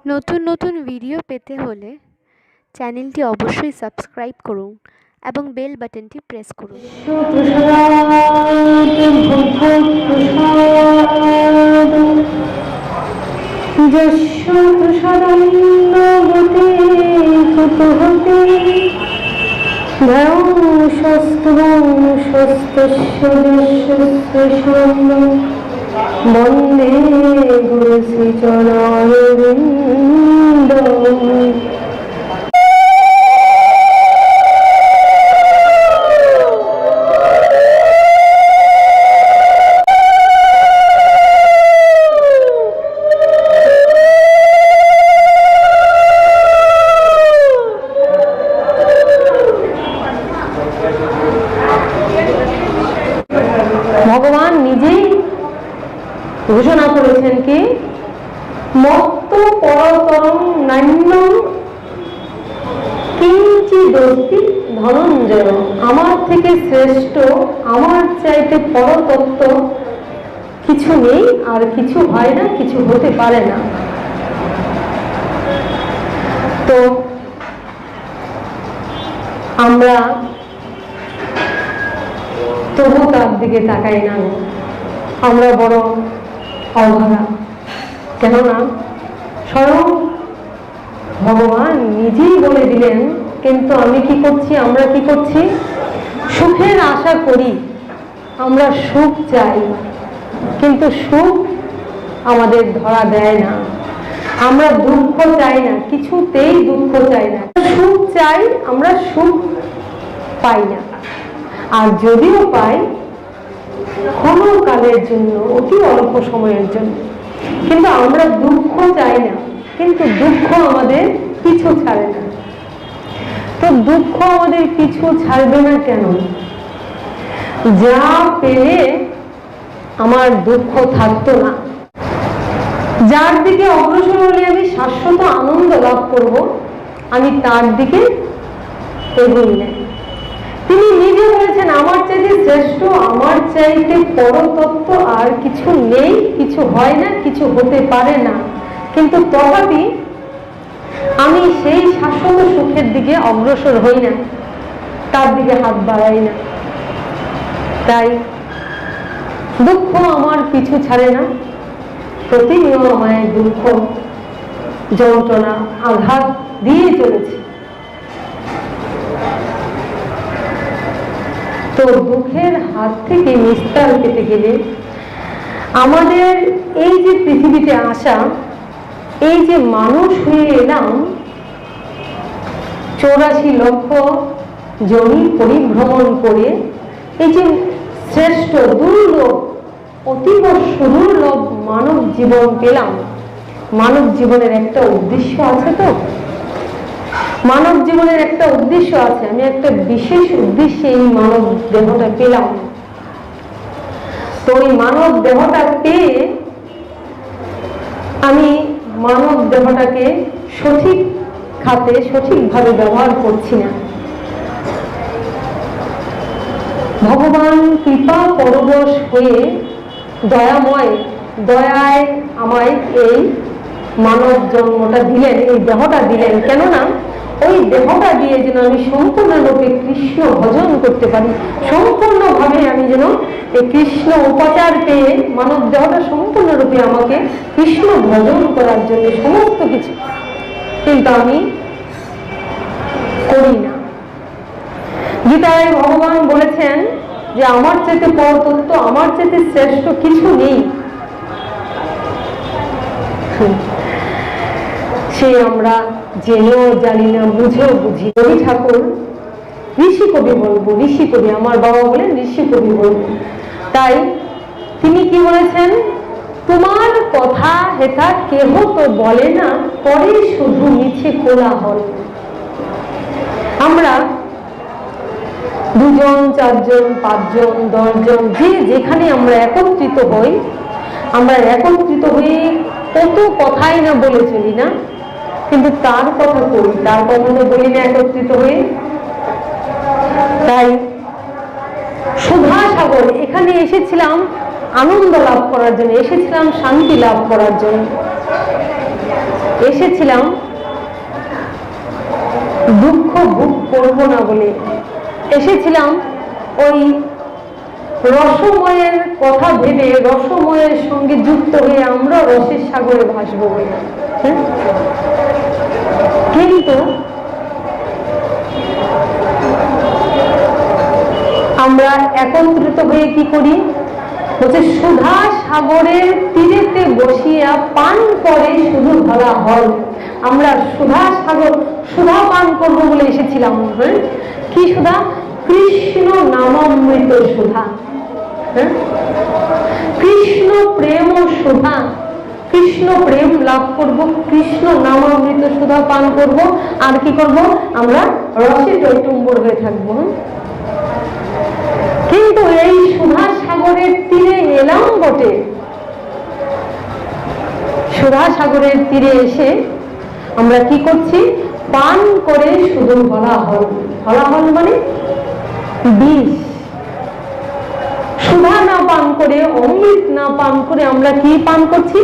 নতুন নতুন ভিডিও পেতে হলে চ্যানেলটি অবশ্যই সাবস্ক্রাইব করুন এবং বেল বাটনটি প্রেস করুন। বন্দে গুরু শ্রীচরণারবিন্দ। ভগবান নিজেই ঘোষণা করেছেন কি মত্ত পরতরম নান্যম কিঞ্চিদস্তি ধনঞ্জয়। আমার থেকে শ্রেষ্ঠ, আমার চাইতে পরতত্ত্ব কিছু নেই, আর কিছু হয় না, কিছু হতে পারে না। তো আমরা তবু তার দিকে তাকাই না, আমরা বড় অভাগা। কেননা স্বয়ং ভগবান নিজেই বলে দিলেন, কিন্তু আমি কি করছি, আমরা কি করছি, সুখের আশা করি, আমরা সুখ চাই, কিন্তু সুখ আমাদের ধরা দেয় না। আমরা দুঃখ চাই না, কিছুতেই দুঃখ চাই না, সুখ চাই, আমরা সুখ পাই না। আর যদিও পাই ক্ষণকালের জন্য, অতি অল্প সময়ের জন্য, কিন্তু আমরা দুঃখ চাই না, কিন্তু দুঃখ আমাদের পিছু ছাড়ে না। তো দুঃখ আমাদের পিছু ছাড়বে না কেন? যা পেলে আমার দুঃখ থাকতো না, যার দিকে অগ্রসর হলে আমি শাশ্বত আনন্দ লাভ করব, আমি তার দিকে এগোই না। তিনি নিজে বলেছেন, আমার চাইতে শ্রেষ্ঠ, আমার চাইতে পরতত্ত্ব আর কিছু নেই, কিছু হয় না, কিছু হতে পারে না। কিন্তু তথাপি আমি সেই শাশ্বত সুখের দিকে অগ্রসর হই না, তার দিকে হাত বাড়াই না। তাই দুঃখ আমার পিছু ছাড়ে না, প্রতিনিয়ত আমায় দুঃখ যন্ত্রণা আঘাত দিয়ে চলেছে। তো দুঃখের হাত থেকে নিস্তার পেতে গেলে আমাদের এই যে পৃথিবীতে আসা, এই যে মানুষ হয়ে এলাম, 84 লক্ষ জমি পরিভ্রমণ করে এই যে শ্রেষ্ঠ দুর্লভ, অতীব সুদুর্লভ মানব জীবন পেলাম। মানব জীবনের একটা উদ্দেশ্য আছে, তো মানব জীবনের একটা উদ্দেশ্য আছে। আমি একটা বিশেষ উদ্দেশ্যে এই মানব দেহটা পেলাম। তো এই মানব দেহটা পেয়ে আমি মানব দেহটাকে সঠিক খাতে সঠিকভাবে ব্যবহার করছি না। ভগবান কৃপা পরবশ হয়ে দয়াময়, দয়ায় আমায় এই মানব জন্মটা দিলেন, এই দেহটা দিলেন। কেননা ওই দেহটা দিয়ে যেন আমি সম্পূর্ণরূপে কৃষ্ণ ভজন করতে পারি, সম্পূর্ণভাবে আমি যেন এই কৃষ্ণ উপাচার পেয়ে, মানব দেহটা সম্পূর্ণরূপে আমাকে কৃষ্ণ ভজন করার জন্য সমস্ত কিছু, কিন্তু আমি করি না। গীতায় ভগবান বলেছেন যে আমার চাইতে পরতত্ত্ব, আমার চাইতে শ্রেষ্ঠ কিছু নেই। সে আমরা জেনেও জানি না, বুঝেও বুঝি। রবি ঠাকুর, ঋষি কবি বলবো, ঋষি কবি, আমার বাবা বলেন ঋষি কবি বলবো। তাই তিনি কি বলেছেন, তোমার কথা হেথা কেহ তো বলে না, পরে শুধু মিছে কোলাহল। আমরা 2 জন 4 জন 5 জন 10 জন যে যেখানে আমরা একত্রিত হই, আমরা একত্রিত হয়ে কত কথাই না বলে চলি না, কিন্তু তার কথা করি, তার কথা তো বলি না একত্রিত হয়ে। তাই সুধা সাগর, এখানে এসেছিলাম আনন্দ লাভ করার জন্য, এসেছিলাম শান্তি লাভ করার জন্য। এসেছিলাম দুঃখ ভোগ করবো না বলে, এসেছিলাম ওই রসময়ের কথা ভেবে, রসময়ের সঙ্গে যুক্ত হয়ে আমরা রসের সাগরে ভাসবো বলে। কিন্তু আমরা একত্রিত হয়ে কি করি, বলছে সুধা সাগরের তীরেতে বসিয়া পান করে শুধু ধরা হল। আমরা সুধা সাগর, সুধা পান করবো বলে এসেছিলাম। কি সুধা? কৃষ্ণ নামামৃত সুধা, কৃষ্ণ প্রেম ও সুধা, কৃষ্ণ প্রেম লাভ করব, কৃষ্ণ নামামৃত সুধা পান করব, আর কি করব, আমরা রসে টইটুম্বর হয়ে থাকবো। কিন্তু এই সুধা সাগরের তীরে এলাম বটে, সুধা সাগরের তীরে এসে আমরা কি করছি, পান করে শুধু হলাহল। হলাহল মানে বিষ। সুধা না পান করে, অমৃত না পান করে আমরা কি পান করছি,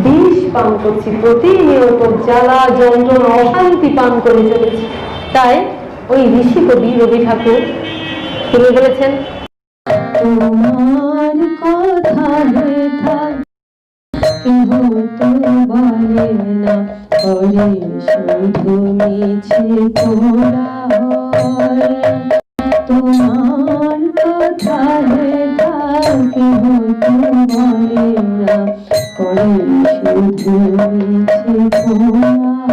বিষ পান করছি। প্রতিনিয়ত জ্বালা যন্ত্রণা অশান্তি পান করে চলেছি। তাই ওই ঋষি কবি রবি ঠাকুর তিনি বলেছেন, তোমার কথা কেহ তো বলে না, করে শুধু মিছে কোলাহল। তোমার কথা কেহ তো বলে না, করে শুধু মিছে কোলাহল।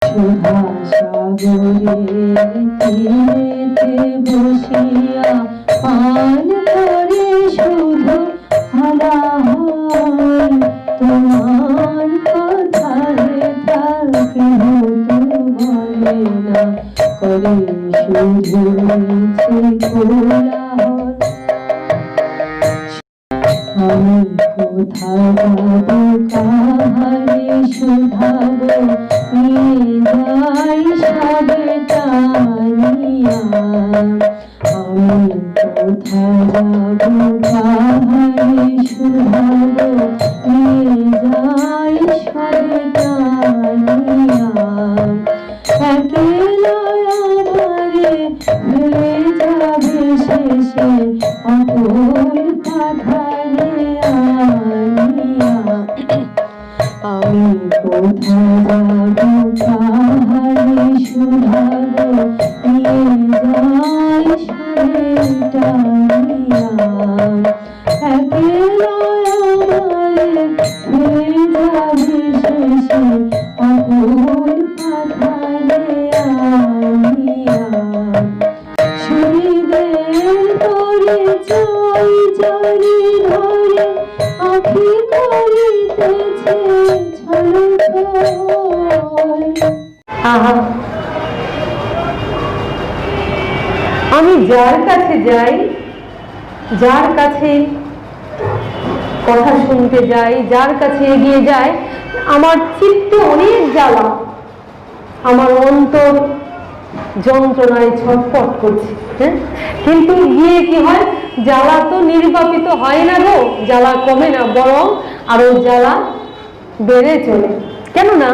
সুধা সাগরের তীরেতে বসিয়া পান করে শুধু হলাহল। তোমার কথা কেহ তো বলে না, করে শুধু মিছে কোলাহল। আমি কোথায় যাবো, কাহারে শুধাবো, নিয়ে যাই সবে টানিয়া। আমি কোথায় যাবো, কাহারে শুধাবো, নিয়ে যাই সবে টানিয়া। একলা আমারে ফেলে যাবে শেষে অপর পাথারে আনিয়া। আমি কোথায় যাবো, কাহারে শুধাবো, নিয়ে যাই সবে টানিয়া। একলা আমারে ফেলে যাবে শেষে অপর পাথারে আনিয়া। শরীরের করে চাই জারি ধরে, আখি করিতেছে ছলছল। আমি যার কাছে যাই, যার কাছে কথা শুনতে যাই, যার কাছে এগিয়ে যাই, আমার চিত্তে অনেক জ্বালা, আমার অন্তর যন্ত্রণায় ছটফট করছে। কিন্তু গিয়ে কি হয়, জ্বালা তো নির্বাপিত হয় না গো, জ্বালা কমে না, বরং আরো জ্বালা বেড়ে চলে। কেননা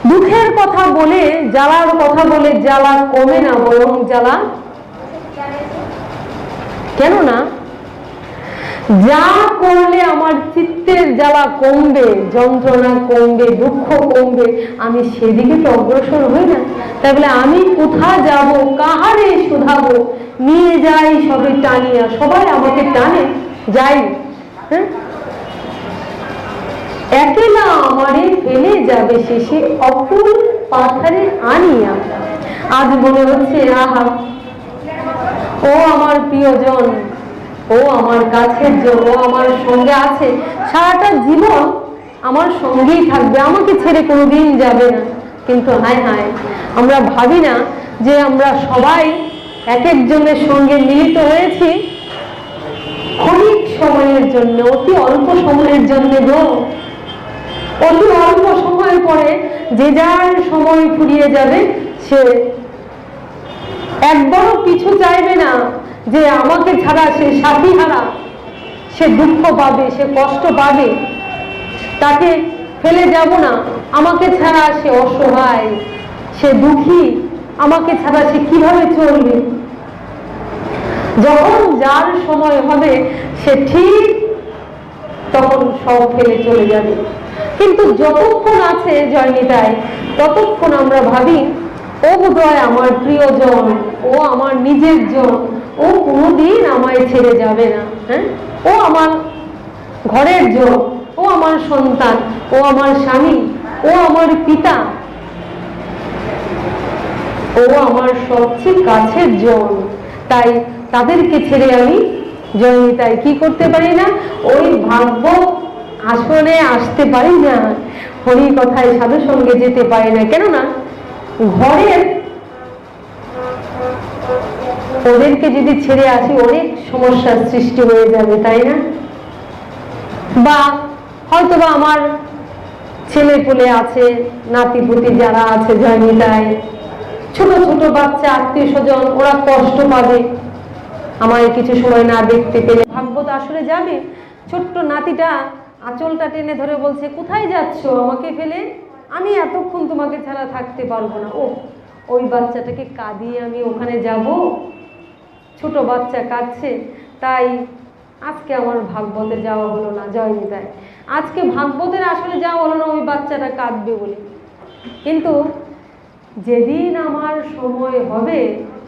দুঃখের কথা বলে, জ্বালার কথা বলে জ্বালা কমে না, বরং জ্বালা, কেননা যা করলে আমার চিত্তের জ্বালা কমবে, যন্ত্রণা কমবে, দুঃখ কমবে, আমি সেদিকে তো অগ্রসর হই না। তাই বলে আমি কোথা যাব, কাহারে শুধাবো, নিয়ে যাই সবে টানিয়া। সবাই আমাকে টানে, যাই, একলা আমারে ফেলে যাবে শেষে অকুল পাথারে আনিয়া। আজ মনে হচ্ছে, আহা, ও আমার প্রিয়জন, ও আমার কাছের জন, ও আমার সঙ্গে আছে, সারাটা জীবন আমার সঙ্গেই থাকবে, আমাকে ছেড়ে কোনোদিন যাবে না। কিন্তু হায় হায়, আমরা ভাবি না যে আমরা সবাই এক একজনের সঙ্গে মিলিত হয়েছি ক্ষণিক সময়ের জন্য, অতি অল্প সময়ের জন্য গো। অতি অল্প সময় পরে যে যার সময় ফুরিয়ে যাবে, সে একবারও পিছু চাইবে না যে আমাকে ছাড়া সে সাথী হারা, সে দুঃখ পাবে, সে কষ্ট পাবে। তাকে ফেলে যাব না। আমাকে ছাড়া সে অসহায়, সে দুঃখী, আমাকে ছাড়া সে কিভাবে চলবে? যখন যার সময় হবে সে ঠিক তখন সব ফেলে চলে যাবে। কিন্তু যতক্ষণ আছে জয়নিতাই, ততক্ষণ আমরা ভাবি ও বোধহয় আমার প্রিয়জন, ও আমার নিজের জন, ও কোনোদিন আমায় ছেড়ে যাবে না। হ্যাঁ, ও আমার ঘরের জন, ও আমার সন্তান, ও আমার স্বামী, ও আমার পিতা, ও আমার সবচেয়ে কাছের জন। তাই তাদেরকে ছেড়ে আমি জয়নিতাই কি করতে পারি না? ওই ভাগ্য আসনে আসতে পারি না, হরি কথায় সাধু সঙ্গে যেতে পারি না। কেননা ঘরের ওদেরকে যদি ছেড়ে আসি অনেক সমস্যার সৃষ্টি হয়ে যাবে, তাই না? বা হয়তোবা আমার ছেলে পুলে আছে, নাতিপুতি যারা আছে জয়নিতাই, ছোট ছোট বাচ্চা আত্মীয় স্বজন, ওরা কষ্ট পাবে আমায় কিছু সময় না দেখতে পেলে। ভাগ্য তো আসলে যাবে। ছোট্ট নাতিটা আঁচলটা টেনে ধরে বলছে, কোথায় যাচ্ছ আমাকে ফেলে? আমি এতক্ষণ তোমাকে ছাড়া থাকতে পারবো না। ও ওই বাচ্চাটাকে কাঁদিয়ে আমি ওখানে যাব? ছোট বাচ্চা কাঁদছে, তাই আজকে আমার ভাগবতে যাওয়া হলো না জয়নিতাই। আজকে ভাগবতের আসলে যাওয়া হলো না ওই বাচ্চাটা কাঁদবে বলে। কিন্তু যেদিন আমার সময় হবে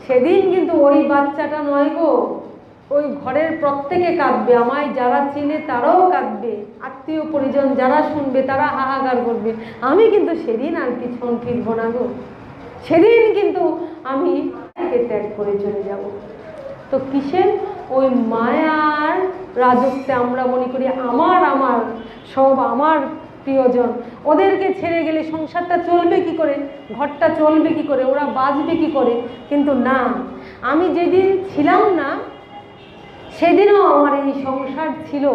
সেদিন কিন্তু ওই বাচ্চাটা নয় গো, ওই ঘরের প্রত্যেকে কাঁদবে। আমায় যারা চিনে তারাও কাঁদবে, আত্মীয় পরিজন যারা শুনবে তারা হাহাকার করবে। আমি কিন্তু সেদিন আর পিছন ফিরবো না গো, সেদিন কিন্তু আমি ত্যাগ করে চলে যাব। তো কিসের? ওই মায়ার রাজত্বে আমরা মনে করি আমার আমার সব আমার প্রিয়জন, ওদেরকে ছেড়ে গেলে সংসারটা চলবে কি করে, ঘরটা চলবে কি করে, ওরা বাঁচবে কি করে? কিন্তু না, আমি যেদিন ছিলাম না সেদিনও আমার এই সংসার ছিল।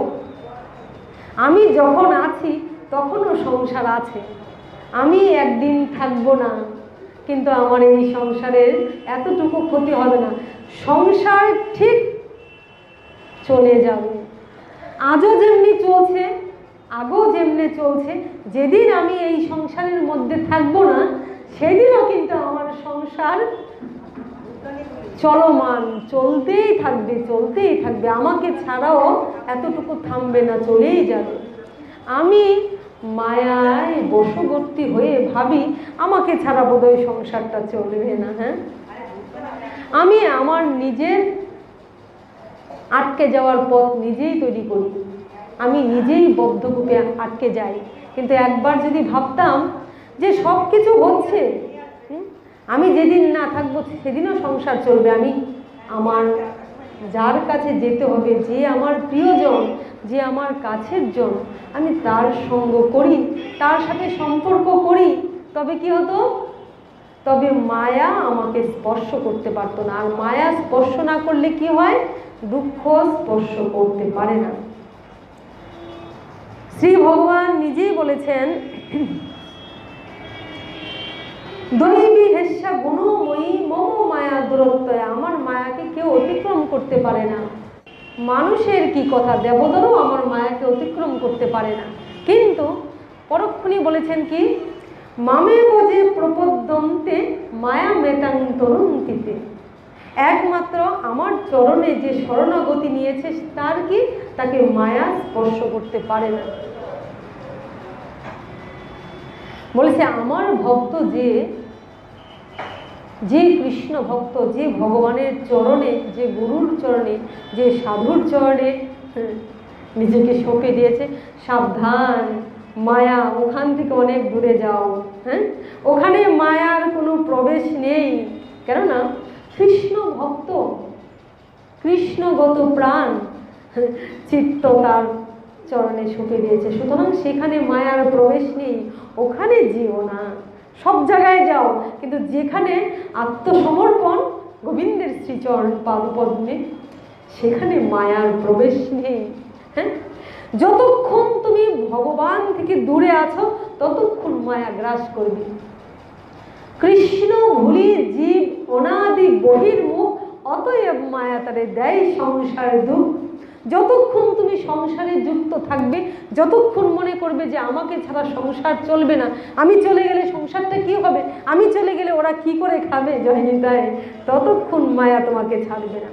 আমি যখন আছি তখনও সংসার আছে। আমি একদিন থাকবো না, কিন্তু আমার এই সংসারের এতটুকু ক্ষতি হবে না। সংসার ঠিক চলে যাবে। আজও যেমনি চলছে, আগেও যেমনি চলছে, যেদিন আমি এই সংসারের মধ্যে থাকবো না সেদিনও কিন্তু আমার সংসার চলমান, চলতেই থাকবে, চলতেই থাকবে। আমাকে ছাড়াও এতটুকু থামবে না, চলেই যাবে। আমি মায়ায় বশবর্তী হয়ে ভাবি আমাকে ছাড়া বোধহয় সংসারটা চলবে না। হ্যাঁ, আমি আমার নিজের আটকে যাওয়ার পথ নিজেই তৈরি করি, আমি নিজেই বদ্ধকূপে আটকে যাই। কিন্তু একবার যদি ভাবতাম যে সব কিছু হচ্ছে, আমি যেদিন না থাকবো সেদিনও সংসার চলবে, আমি আমার যার কাছে যেতে হবে, যে আমার প্রিয়জন, যে আমার কাছের জন, আমি তার সঙ্গ করি, তার সাথে সম্পর্ক করি, তবে কি হতো? তবে মায়া আমাকে স্পর্শ করতে পারতো না। আর মায়া স্পর্শ না করলে কি হয়? দুঃখ স্পর্শ করতে পারে না। শ্রী ভগবান নিজেই বলেছেন, দৈবী হেস্যা গুণময়ী মম মায়া দূরত্বয়, আমার মায়াকে কেউ অতিক্রম করতে পারে না। মানুষের কি কথা, দেবতারও আমার মায়াকে অতিক্রম করতে পারে না। কিন্তু পরক্ষণে বলেছেন কি, মামে বোঝে প্রপদ্যন্তে মায়া মেতান্তরন্তিতে, একমাত্র আমার চরণে যে শরণাগতি নিয়েছে তার কি, তাকে মায়া স্পর্শ করতে পারে না। বলেছে আমার ভক্ত যে কৃষ্ণ ভক্ত, যে ভগবানের চরণে, যে গুরুর চরণে, যে সাধুর চরণে নিজেকে সঁপে দিয়েছে, সাবধান, মায়া ওখান থেকে অনেক দূরে যাও। হ্যাঁ, ওখানে মায়ার কোনো প্রবেশ নেই। কেননা কৃষ্ণ ভক্ত, কৃষ্ণগত প্রাণ চিত্ত তার চরণে সঁপে দিয়েছে, সুতরাং সেখানে মায়ার প্রবেশ নেই। ওখানে যেও না, সব জায়গায় যাও, কিন্তু যেখানে আত্মসমর্পণ গোবিন্দের শ্রীচরণ পাদপদ্মে, সেখানে মায়ার প্রবেশ নেই। হ্যাঁ, যতক্ষণ তুমি ভগবান থেকে দূরে আছো ততক্ষণ মায়া গ্রাস করবে। কৃষ্ণ ভুলি জীব অনাদি বহির্মুখ, অতএব মায়া তারে দেয় সংসার দুঃখ। যতক্ষণ তুমি সংসারে যুক্ত থাকবে, যতক্ষণ মনে করবে যে আমাকে ছাড়া সংসার চলবে না, আমি চলে গেলে সংসারটা কি হবে, আমি চলে গেলে ওরা কি করে খাবে জয়নিতাই, ততক্ষণ মায়া তোমাকে ছাড়বে না।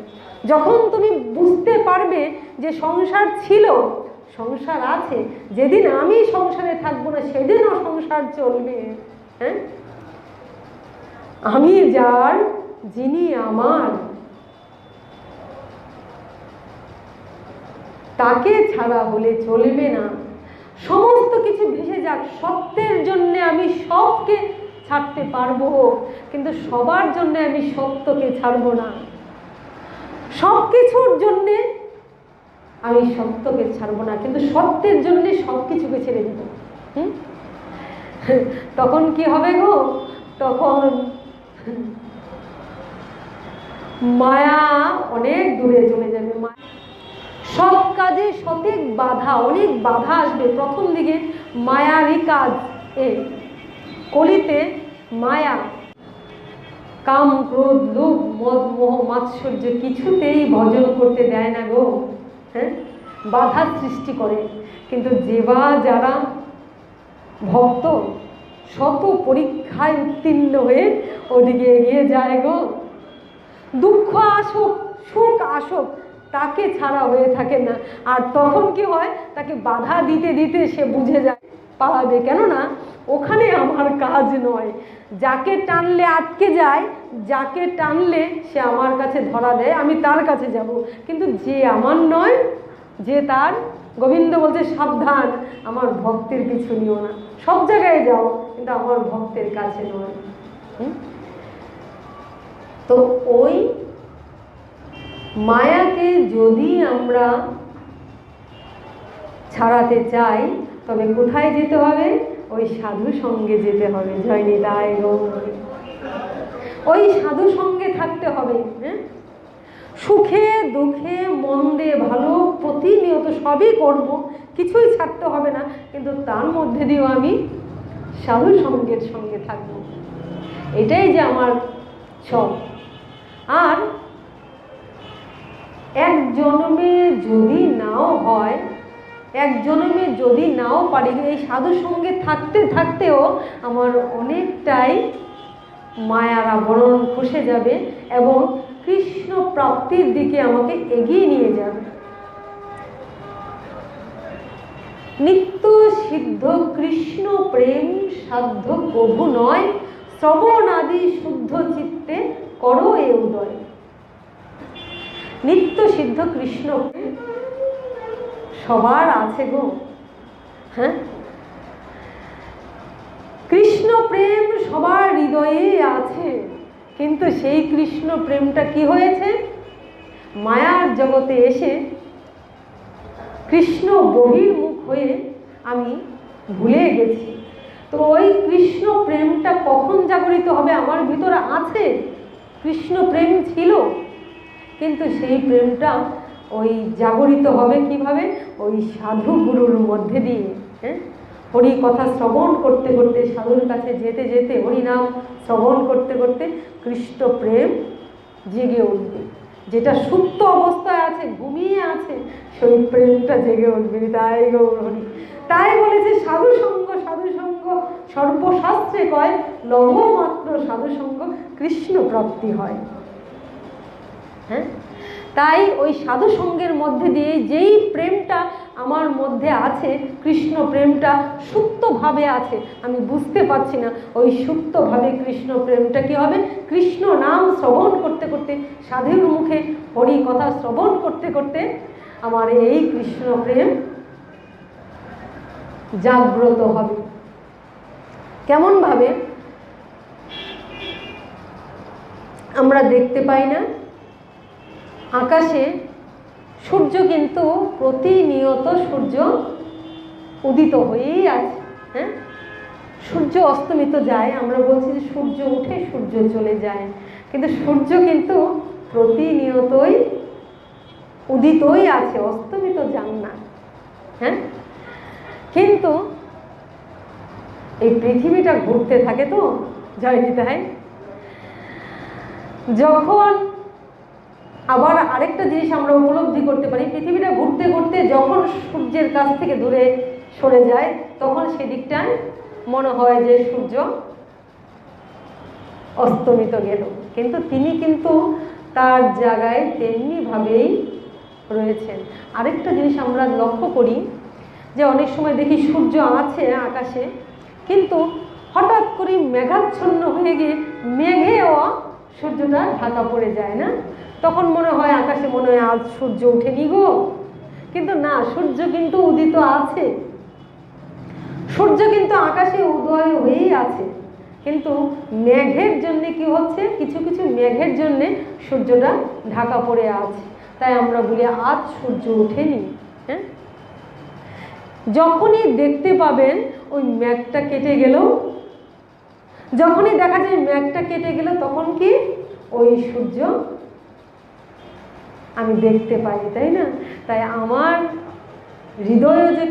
যখন তুমি বুঝতে পারবে যে সংসার ছিল, সংসার আছে, যেদিন আমি সংসারে থাকবো না সেদিনও সংসার চলবে, হ্যাঁ, আমি যার, যিনি আমার, তাকে ছাড়া হলে চলবে না। সমস্ত কিছু ভেসে যাক, সত্যের জন্য আমি সবকে ছাড়তে পারবো, কিন্তু সবার জন্য আমি সত্যকে ছাড়বো না। সব কিছুর জন্যে আমি সত্যকে ছাড়বো না, কিন্তু সত্যের জন্যে সব কিছুকে ছেড়ে দেব। তখন কি হবে গো? তখন মায়া অনেক দূরে চলে যাবে। সব কাজে সঠিক বাধা, অনেক বাধা আসবে। প্রথম দিকে মায়ারই কাজ, কলিতে মায়া, কাম ক্রোধ লোভ মদ মোহ মাৎসর্য কিছুতেই ভজন করতে দেয় না গো, হ্যাঁ, বাধা সৃষ্টি করে। কিন্তু যারা ভক্ত শত পরীক্ষায় উত্তীর্ণ হয়ে ওদিকে এগিয়ে যায় গো, দুঃখ আসুক সুখ আসুক তাকে ছাড়া হয়ে থাকে না। আর তখন কি হয়, তাকে বাধা দিতে দিতে সে বুঝে যায় পালাবে, কেননা ওখানে আমার কাজ নয়। যাকে টানলে আটকে যায়, যাকে টানলে সে আমার কাছে ধরা দেয়, আমি তার কাছে যাব। কিন্তু যে আমার নয়, যে তার, গোবিন্দ বলছে সাবধান, আমার ভক্তের পিছু নিও না, সব জায়গায় যাও কিন্তু আমার ভক্তের কাছে নয়। তো ওই মায়াকে যদি আমরা ছাড়াতে চাই, তবে কোথায় যেতে হবে? ওই সাধু সঙ্গে যেতে হবে। জয়নিতাই গৌর, ওই সাধু সঙ্গে থাকতে হবে। হ্যাঁ, সুখে দুঃখে মন্দে ভালো প্রতিনিয়ত সবই করব, কিছুই ছাড়তে হবে না, কিন্তু তার মধ্যে দিয়েও আমি সাধু সঙ্গের সঙ্গে থাকব। এটাই যে আমার সব। আর এক জন্মে যদি নাও হয়, এক জন্মে যদি নাও পারি, এই সাধু সঙ্গে থাকতে থাকতেও আমার অনেকটাই মায়ার আবরণ খসে যাবে এবং কৃষ্ণ প্রাপ্তির দিকে আমাকে এগিয়ে নিয়ে যাবে। নিত্য সিদ্ধ কৃষ্ণ প্রেম সাধ্য কভু নয়, শ্রবণ আদি শুদ্ধ চিত্তে করো এ উদয়। নিত্য সিদ্ধ কৃষ্ণ সবার আছে গো, হ্যাঁ, কৃষ্ণ প্রেম সবার হৃদয়ে আছে, কিন্তু সেই কৃষ্ণ প্রেমটা কি হয়েছে, মায়ার জগতে এসে কৃষ্ণ বহির্মুখ হয়ে আমি ভুলে গেছি। তো ওই কৃষ্ণ প্রেমটা কখন জাগরিত হবে? আমার ভিতরে আছে, কৃষ্ণ প্রেম ছিল, কিন্তু সেই প্রেমটা ওই জাগরিত হবে কিভাবে? ওই সাধু গুরুর মধ্যে দিয়ে। হ্যাঁ, হরি কথা শ্রবণ করতে করতে, সাধুর কাছে যেতে যেতে, হরিনাম শ্রবণ করতে করতে কৃষ্ণ প্রেম জেগে উঠবে। যেটা সুপ্ত অবস্থায় আছে, ঘুমিয়ে আছে, সেই প্রেমটা জেগে উঠবে। তাই গৌর হরি, তাই বলেছে সাধু সঙ্গ, সাধু সঙ্গ সর্বশাস্ত্রে কয়, লভমাত্র সাধু সঙ্গ কৃষ্ণ প্রাপ্তি হয়। হ্যাঁ, তাই ওই সাধু সঙ্গের মধ্যে দিয়ে যেই প্রেমটা আমার মধ্যে আছে, কৃষ্ণ প্রেমটা সুপ্তভাবে আছে, আমি বুঝতে পারছি না, ওই সুপ্তভাবে কৃষ্ণ প্রেমটা কি হবে? কৃষ্ণ নাম শ্রবণ করতে করতে, সাধুর মুখে হরি কথা শ্রবণ করতে করতে আমার এই কৃষ্ণ প্রেম জাগ্রত হবে। কেমন ভাবে? আমরা দেখতে পাই না আকাশে সূর্য, কিন্তু প্রতিনিয়ত সূর্য উদিত হয়েই আছে। হ্যাঁ, সূর্য অস্তমিত যায়, আমরা বলছি যে সূর্য উঠে সূর্য চলে যায়, কিন্তু সূর্য কিন্তু প্রতিনিয়তই উদিতই আছে, অস্তমিত যান না। হ্যাঁ, কিন্তু এই পৃথিবীটা ঘুরতে থাকে তো জয়নিতাই, যখন আবার আরেকটা জিনিস আমরা উপলব্ধি করতে পারি, পৃথিবীটা ঘুরতে ঘুরতে যখন সূর্যের কাছ থেকে দূরে সরে যায় তখন সেদিকটায় মনে হয় যে সূর্য অস্তমিত গেল, কিন্তু তিনি কিন্তু তার জায়গায় তেমনিভাবেই রয়েছেন। আরেকটা জিনিস আমরা লক্ষ্য করি যে অনেক সময় দেখি সূর্য আছে আকাশে, কিন্তু হঠাৎ করে মেঘাচ্ছন্ন হয়ে গিয়ে মেঘেও সূর্যটা ঢাকা পড়ে যায় না, তখন মনে হয় আকাশে মনে হয় আজ সূর্য ওঠেনি গো, কিন্তু না, সূর্য কিন্তু উদিত আছে, সূর্য কিন্তু আকাশে উদয় হয়েই আছে, কিন্তু মেঘের জন্য কি হচ্ছে, কিছু কিছু মেঘের জন্য সূর্যটা ঢাকা পড়ে আছে, তাই আমরা বলি আজ সূর্য ওঠেনি। হ্যাঁ, যখনই দেখতে পাবেন ওই মেঘটা কেটে গেল, যখনই দেখা যায় মেঘটা কেটে গেল তখন কি ওই সূর্য আমি দেখতে পাই, তাই না? তাই আমার হৃদয়ে যে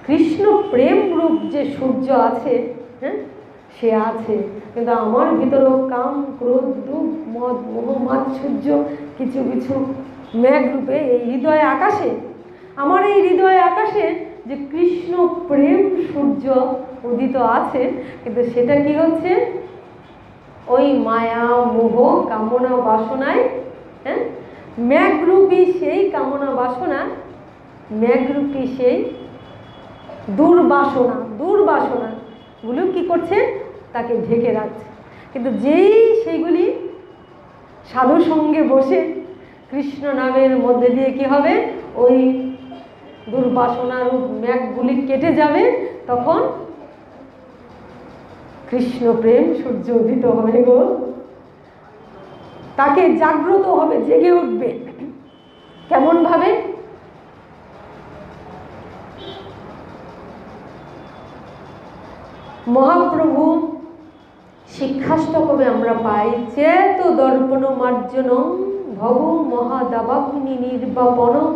কৃষ্ণ প্রেম রূপ যে সূর্য আছে, হ্যাঁ, সে আছে, কিন্তু আমার ভিতরেও কাম ক্রোধ দুঃখ মদ মোহ মাৎসর্য কিছু কিছু মেঘ রূপে এই হৃদয় আকাশে, আমার এই হৃদয় আকাশে যে কৃষ্ণ প্রেম সূর্য উদিত আছে, কিন্তু সেটা কি হচ্ছে ওই মায়া মোহ কামনা বাসনায়, হ্যাঁ, মেঘরূপী সেই কামনা বাসনা, মেঘরূপী সেই দুর্বাসনাগুলো কি করছে, তাকে ঢেকে রাখছে। কিন্তু যেই সেইগুলি সাধু সঙ্গে বসে কৃষ্ণ নামের মধ্যে দিয়ে কি হবে, ওই দুর্বাসনার মেঘগুলি কেটে যাবে, তখন কৃষ্ণ প্রেম সূর্য উদিত হবে গো, তাকে জাগ্রত হবে, জেগে উঠবে। কেমন ভাবে? মহাপ্রভু শিক্ষাষ্টকবে আমরা পাই, চেত দর্পণ মার্জনম ভব মহাদাবাগ্নি নির্বাপনম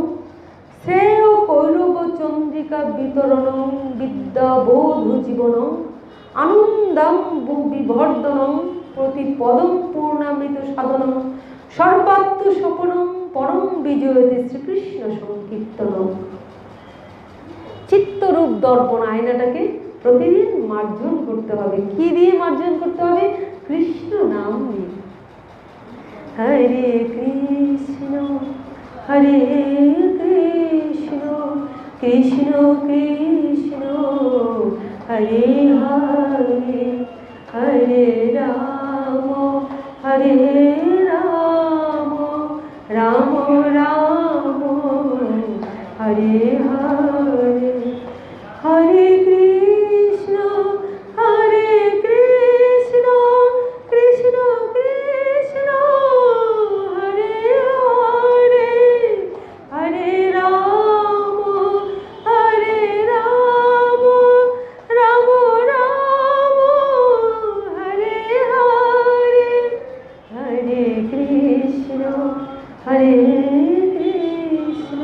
শ্রেয় কৈরব চন্দ্রিকা বিতরণম বিদ্যাবোধ জীবনম আনন্দাম্বু বিবর্ধনম প্রতিপদম পূর্ণামৃত সাধনম সর্বাত্ম স্বপনম পরম বিজয়তে শ্রীকৃষ্ণ সংকীর্তনম। চিত্তরূপ দর্পণ আয়নাটাকে প্রতিদিন মার্জন করতে হবে। কি দিয়ে মার্জন করতে হবে? কৃষ্ণ নাম দিয়ে। হরে কৃষ্ণ হরে কৃষ্ণ কৃষ্ণ কৃষ্ণ হরে হরে হরে রাম হরে রাম রাম রাম হরে হরে হরে কৃষ্ণ কৃষ্ণ কৃষ্ণ হরে হরে হরে রাম রাম রাম হরে হরে হরে কৃষ্ণ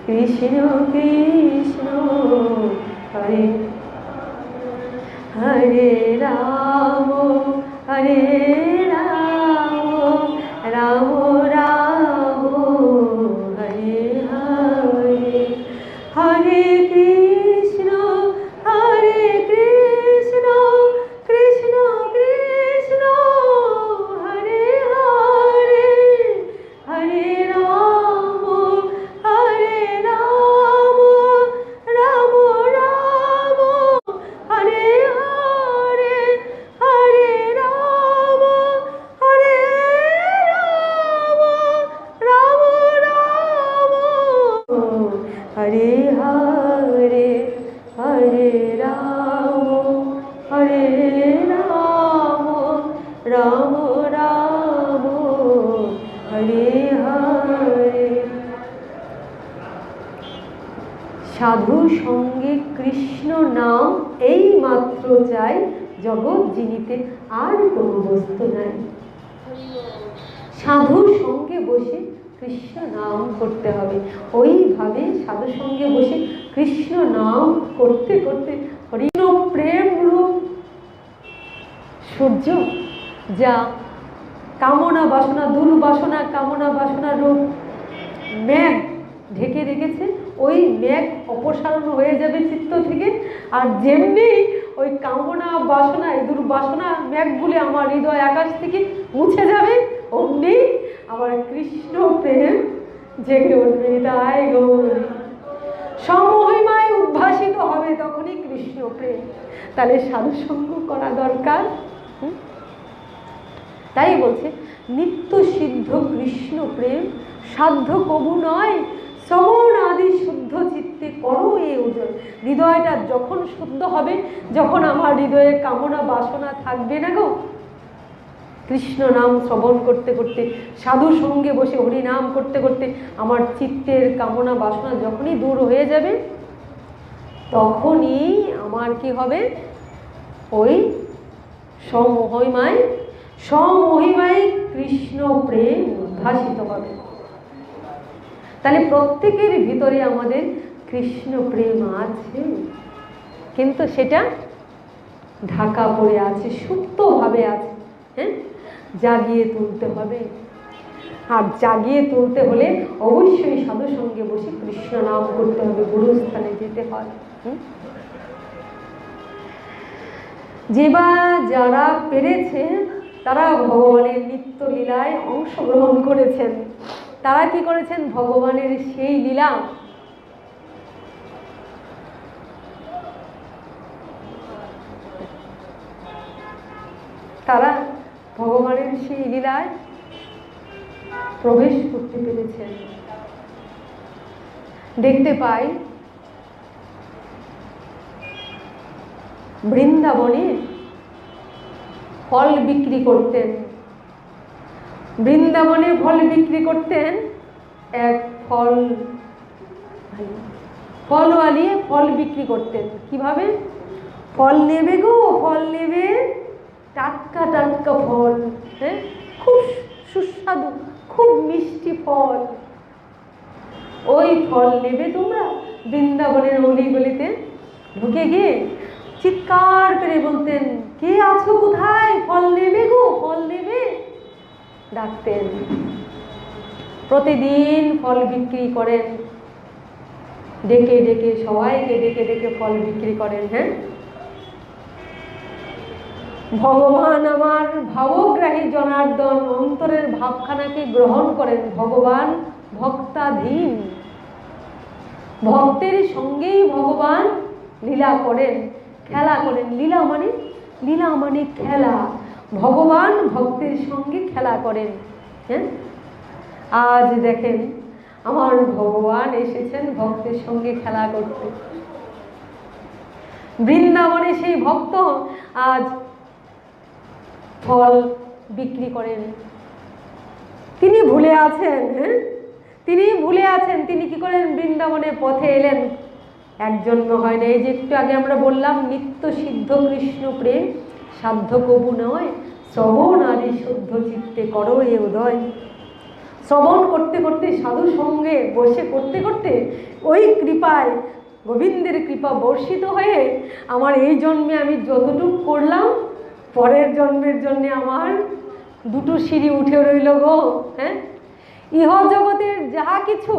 কৃষ্ণ কৃষ্ণ হরে হরে রাম রাম রাম হরে হরে হরে কৃষ্ণ কৃষ্ণ কৃষ্ণ হরে হরে হরে রাম রাম রাম হরে হরে হরে রাম রাম রাম হরে হরে হরে রাম রাম রাম হরে হরে। সাধু সঙ্গে কৃষ্ণ নাম এই মাত্র চাই, জগৎ জিনিতে আর কোনো বস্তু নাই। সাধু সঙ্গে বসে কৃষ্ণ নাম করতে হবে। ওইভাবে সাধু সঙ্গে বসে কৃষ্ণ নাম করতে করতে কৃষ্ণ প্রেম রূপ সূর্য যা কামনা বাসনা, দুর্বাসনা, কামনা বাসনা রূপ মেঘ ঢেকে রেখেছে। ওই মেঘ অপসারণ হয়ে যাবে চিত্ত থেকে, আর যেমনি ওই কামনা বাসনা, এই দুর্বাসনা মেঘগুলি আমার হৃদয় আকাশ থেকে মুছে যাবে, অমনি আমার কৃষ্ণ প্রেম জেগে উঠবে। তাই গৌরী সমহিমায় উদ্ভাসিত হবে, তখনই কৃষ্ণ প্রেম। তাহলে সাধু সঙ্গ করা দরকার। তাই বলছে নিত্য সিদ্ধ কৃষ্ণ প্রেম সাধ্য কবু নয়, শ্রবণ আদি শুদ্ধ চিত্তে করো এ ওজন। হৃদয়টা যখন শুদ্ধ হবে, যখন আমার হৃদয়ে কামনা বাসনা থাকবে না গো, কৃষ্ণ নাম শ্রবণ করতে করতে, সাধু সঙ্গে বসে হরি নাম করতে করতে আমার চিত্তের কামনা বাসনা যখনই দূর হয়ে যাবে, তখনই আমার কি হবে, ওই সমহিমায় কৃষ্ণ প্রেম উদ্ভাসিত হবে। তাহলে প্রত্যেকের ভিতরে আমাদের কৃষ্ণ প্রেম আছে, কিন্তু সেটা ঢাকা পড়ে আছে, সুপ্তভাবে আছে। হ্যাঁ, জাগিয়ে তুলতে হবে। আর জাগিয়ে তুলতে হলে অবশ্যই সাধু সঙ্গে বসে কৃষ্ণ নাম করতে হবে, গুরুস্থানে যেতে হয়। যেবা যারা পেরেছে তারা ভগবানের নিত্য লীলায় অংশগ্রহণ করেছেন। তারা কি করেছেন, ভগবানের সেই লীলা তারা ভগবানের সেই লীলায় প্রবেশ করতে পেরেছেন। দেখতে পাই বৃন্দাবনে ফল বিক্রি করতেন, বৃন্দাবনে ফল বিক্রি করতেন এক ফলওয়ালি ফল বিক্রি করতেন। কিভাবে? ফল নেবে গো, ফল নেবে, টাটকা টাটকা ফল, হ্যাঁ, খুব সুস্বাদু, খুব মিষ্টি ফল, ওই ফল নেবে তোমরা। বৃন্দাবনের অলিগলিতে ঢুকে গিয়ে চিৎকার করে বলতেন, কে আছো কোথায়, ফল নেবে গো, ফল নেবে, ডাকতেন। প্রতিদিন ফল বিক্রি করেন, ডেকে ডেকে সবাইকে ডেকে ডেকে ফল বিক্রি করেন। হ্যাঁ, ভগবান আমার ভাবগ্রাহী জনার্দন অন্তরের ভাবখানাকে গ্রহণ করেন। ভগবান ভক্তাধীন, ভক্তের সঙ্গেই ভগবান লীলা করেন, খেলা করেন। লীলা মানে খেলা। ভগবান ভক্তের সঙ্গে খেলা করেন। হ্যাঁ, আজ দেখেন আমার ভগবান এসেছেন ভক্তের সঙ্গে খেলা করতে। বৃন্দাবনে সেই ভক্ত আজ ফল বিক্রি করেন। তিনি ভুলে আছেন, হ্যাঁ, তিনি ভুলে আছেন। তিনি কি করেন, বৃন্দাবনের পথে এলেন। একজন্য হয় না। এই যে একটু আগে আমরা বললাম, নিত্য সিদ্ধ কৃষ্ণ প্রেম সাধ্য কবু নয়, শ্রবণ আদি শুদ্ধ চিত্তে করো এ উদয়। শ্রবণ করতে করতে, সাধু সঙ্গে বসে করতে করতে, ওই কৃপায়, গোবিন্দের কৃপা বর্ষিত হয়ে আমার এই জন্মে আমি যতটুকু করলাম, পরের জন্মের জন্য আমার দুটো সিঁড়ি উঠে রইল গো। হ্যাঁ, ইহ জগতের যাহা কিছু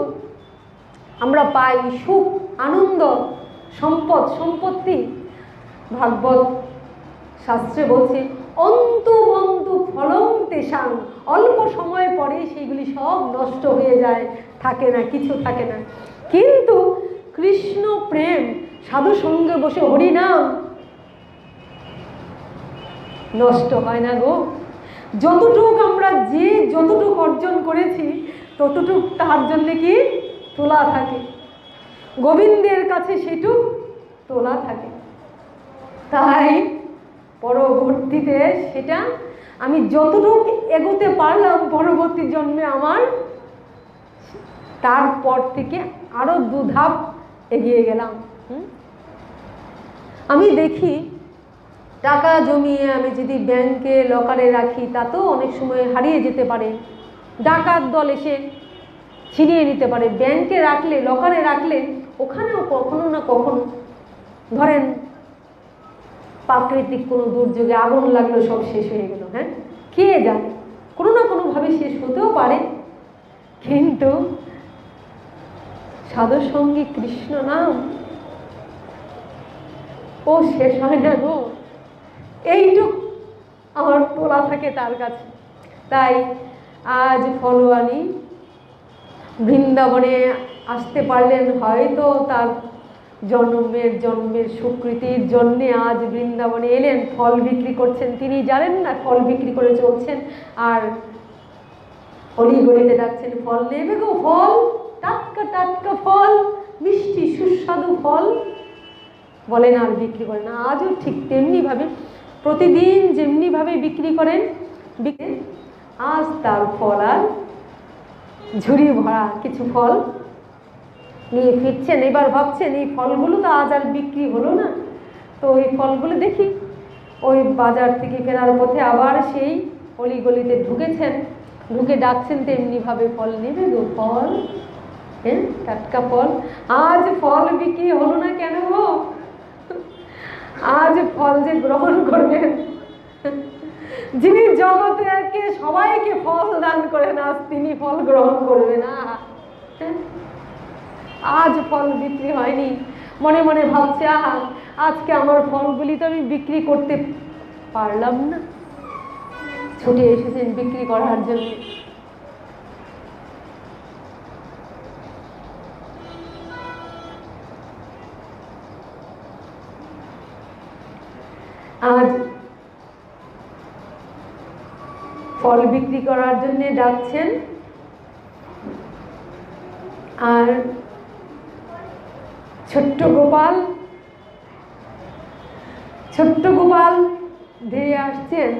আমরা পাই, সুখ, আনন্দ, সম্পদ, সম্পত্তি, ভাগবত শাস্ত্রে বলছে অন্তবন্তু ফলং তেষাং, অল্প সময় পরে সেইগুলি সব নষ্ট হয়ে যায়, থাকে না, কিছু থাকে না। কিন্তু কৃষ্ণ প্রেম, সাধু সঙ্গে বসে হরিনাম নষ্ট হয় না গো। যতটুক আমরা যতটুক অর্জন করেছি ততটুক তার জন্যে কি তোলা থাকে, গোবিন্দের কাছে সেটুক তোলা থাকে। তাই পরবর্তীতে সেটা আমি যতটুক এগোতে পারলাম, পরবর্তী জন্মে আমার তারপর থেকে আরো 2 ধাপ এগিয়ে গেলাম। আমি দেখি টাকা জমিয়ে আমি যদি ব্যাংকে লকারে রাখি, তাতেও অনেক সময় হারিয়ে যেতে পারে, ডাকাত দল এসে ছিনিয়ে নিতে পারে। ব্যাংকে রাখলে, লকারে রাখলে ওখানেও কখনো না কখনো, ধরেন প্রাকৃতিক কোনো দুর্যোগে আগুন লাগলো, সব শেষ হয়ে গেল। হ্যাঁ, কে জানে কোনো না কোনোভাবে শেষ হতেও পারে, কিন্তু সাধুর সঙ্গে কৃষ্ণ নাম ও শেষ হয় না গো। এইটুক আমার তোলা থাকে তার কাছে। তাই আজ ফলওয়ালি বৃন্দাবনে আসতে পারলেন, হয়তো তার জন্মের স্বীকৃতির জন্যে আজ বৃন্দাবনে এলেন, ফল বিক্রি করছেন, তিনি জানেন না ফল বিক্রি করে চলছেন, আর অলিগলিতে ডাকছেন ফল নেবে গো, ফল টাটকা টাটকা ফল, মিষ্টি সুস্বাদু ফল, বলেন আর বিক্রি করেন। আজও ঠিক তেমনিভাবে প্রতিদিন যেমনিভাবে বিক্রি করেন, আজ তার ফল আর ঝুড়ি ভরা কিছু ফল নিয়ে ফিরছেন। এবার ভাবছেন এই ফলগুলো তো আজ আর বিক্রি হলো না, তো ওই ফলগুলো দেখি। ওই বাজার থেকে ফেরার পথে আবার সেই অলিগলিতে ঢুকেছেন, ঢুকে ডাকছেন তেমনিভাবে ফল নেবে গো, ফল, হ্যাঁ টাটকা ফল। আজ ফল বিক্রি হলো না কেন গো? আজ ফল যে গ্রহণ করবেন, যিনি জগতেরকে সবাইকে ফল দান করেন, আজ তিনি ফল গ্রহণ করবেন না। আজ ফল বিক্রি হয়নি, মনে মনে ভাবছে আজকে আমার ফলগুলি তো আমি বিক্রি করতে পারলাম না। ছুটে এসেছেন বিক্রি করার জন্য। আজ ফল বিক্রি করার জন্য ডাকছেন, আর ছোট্ট গোপাল ধেয়ে আসছেন,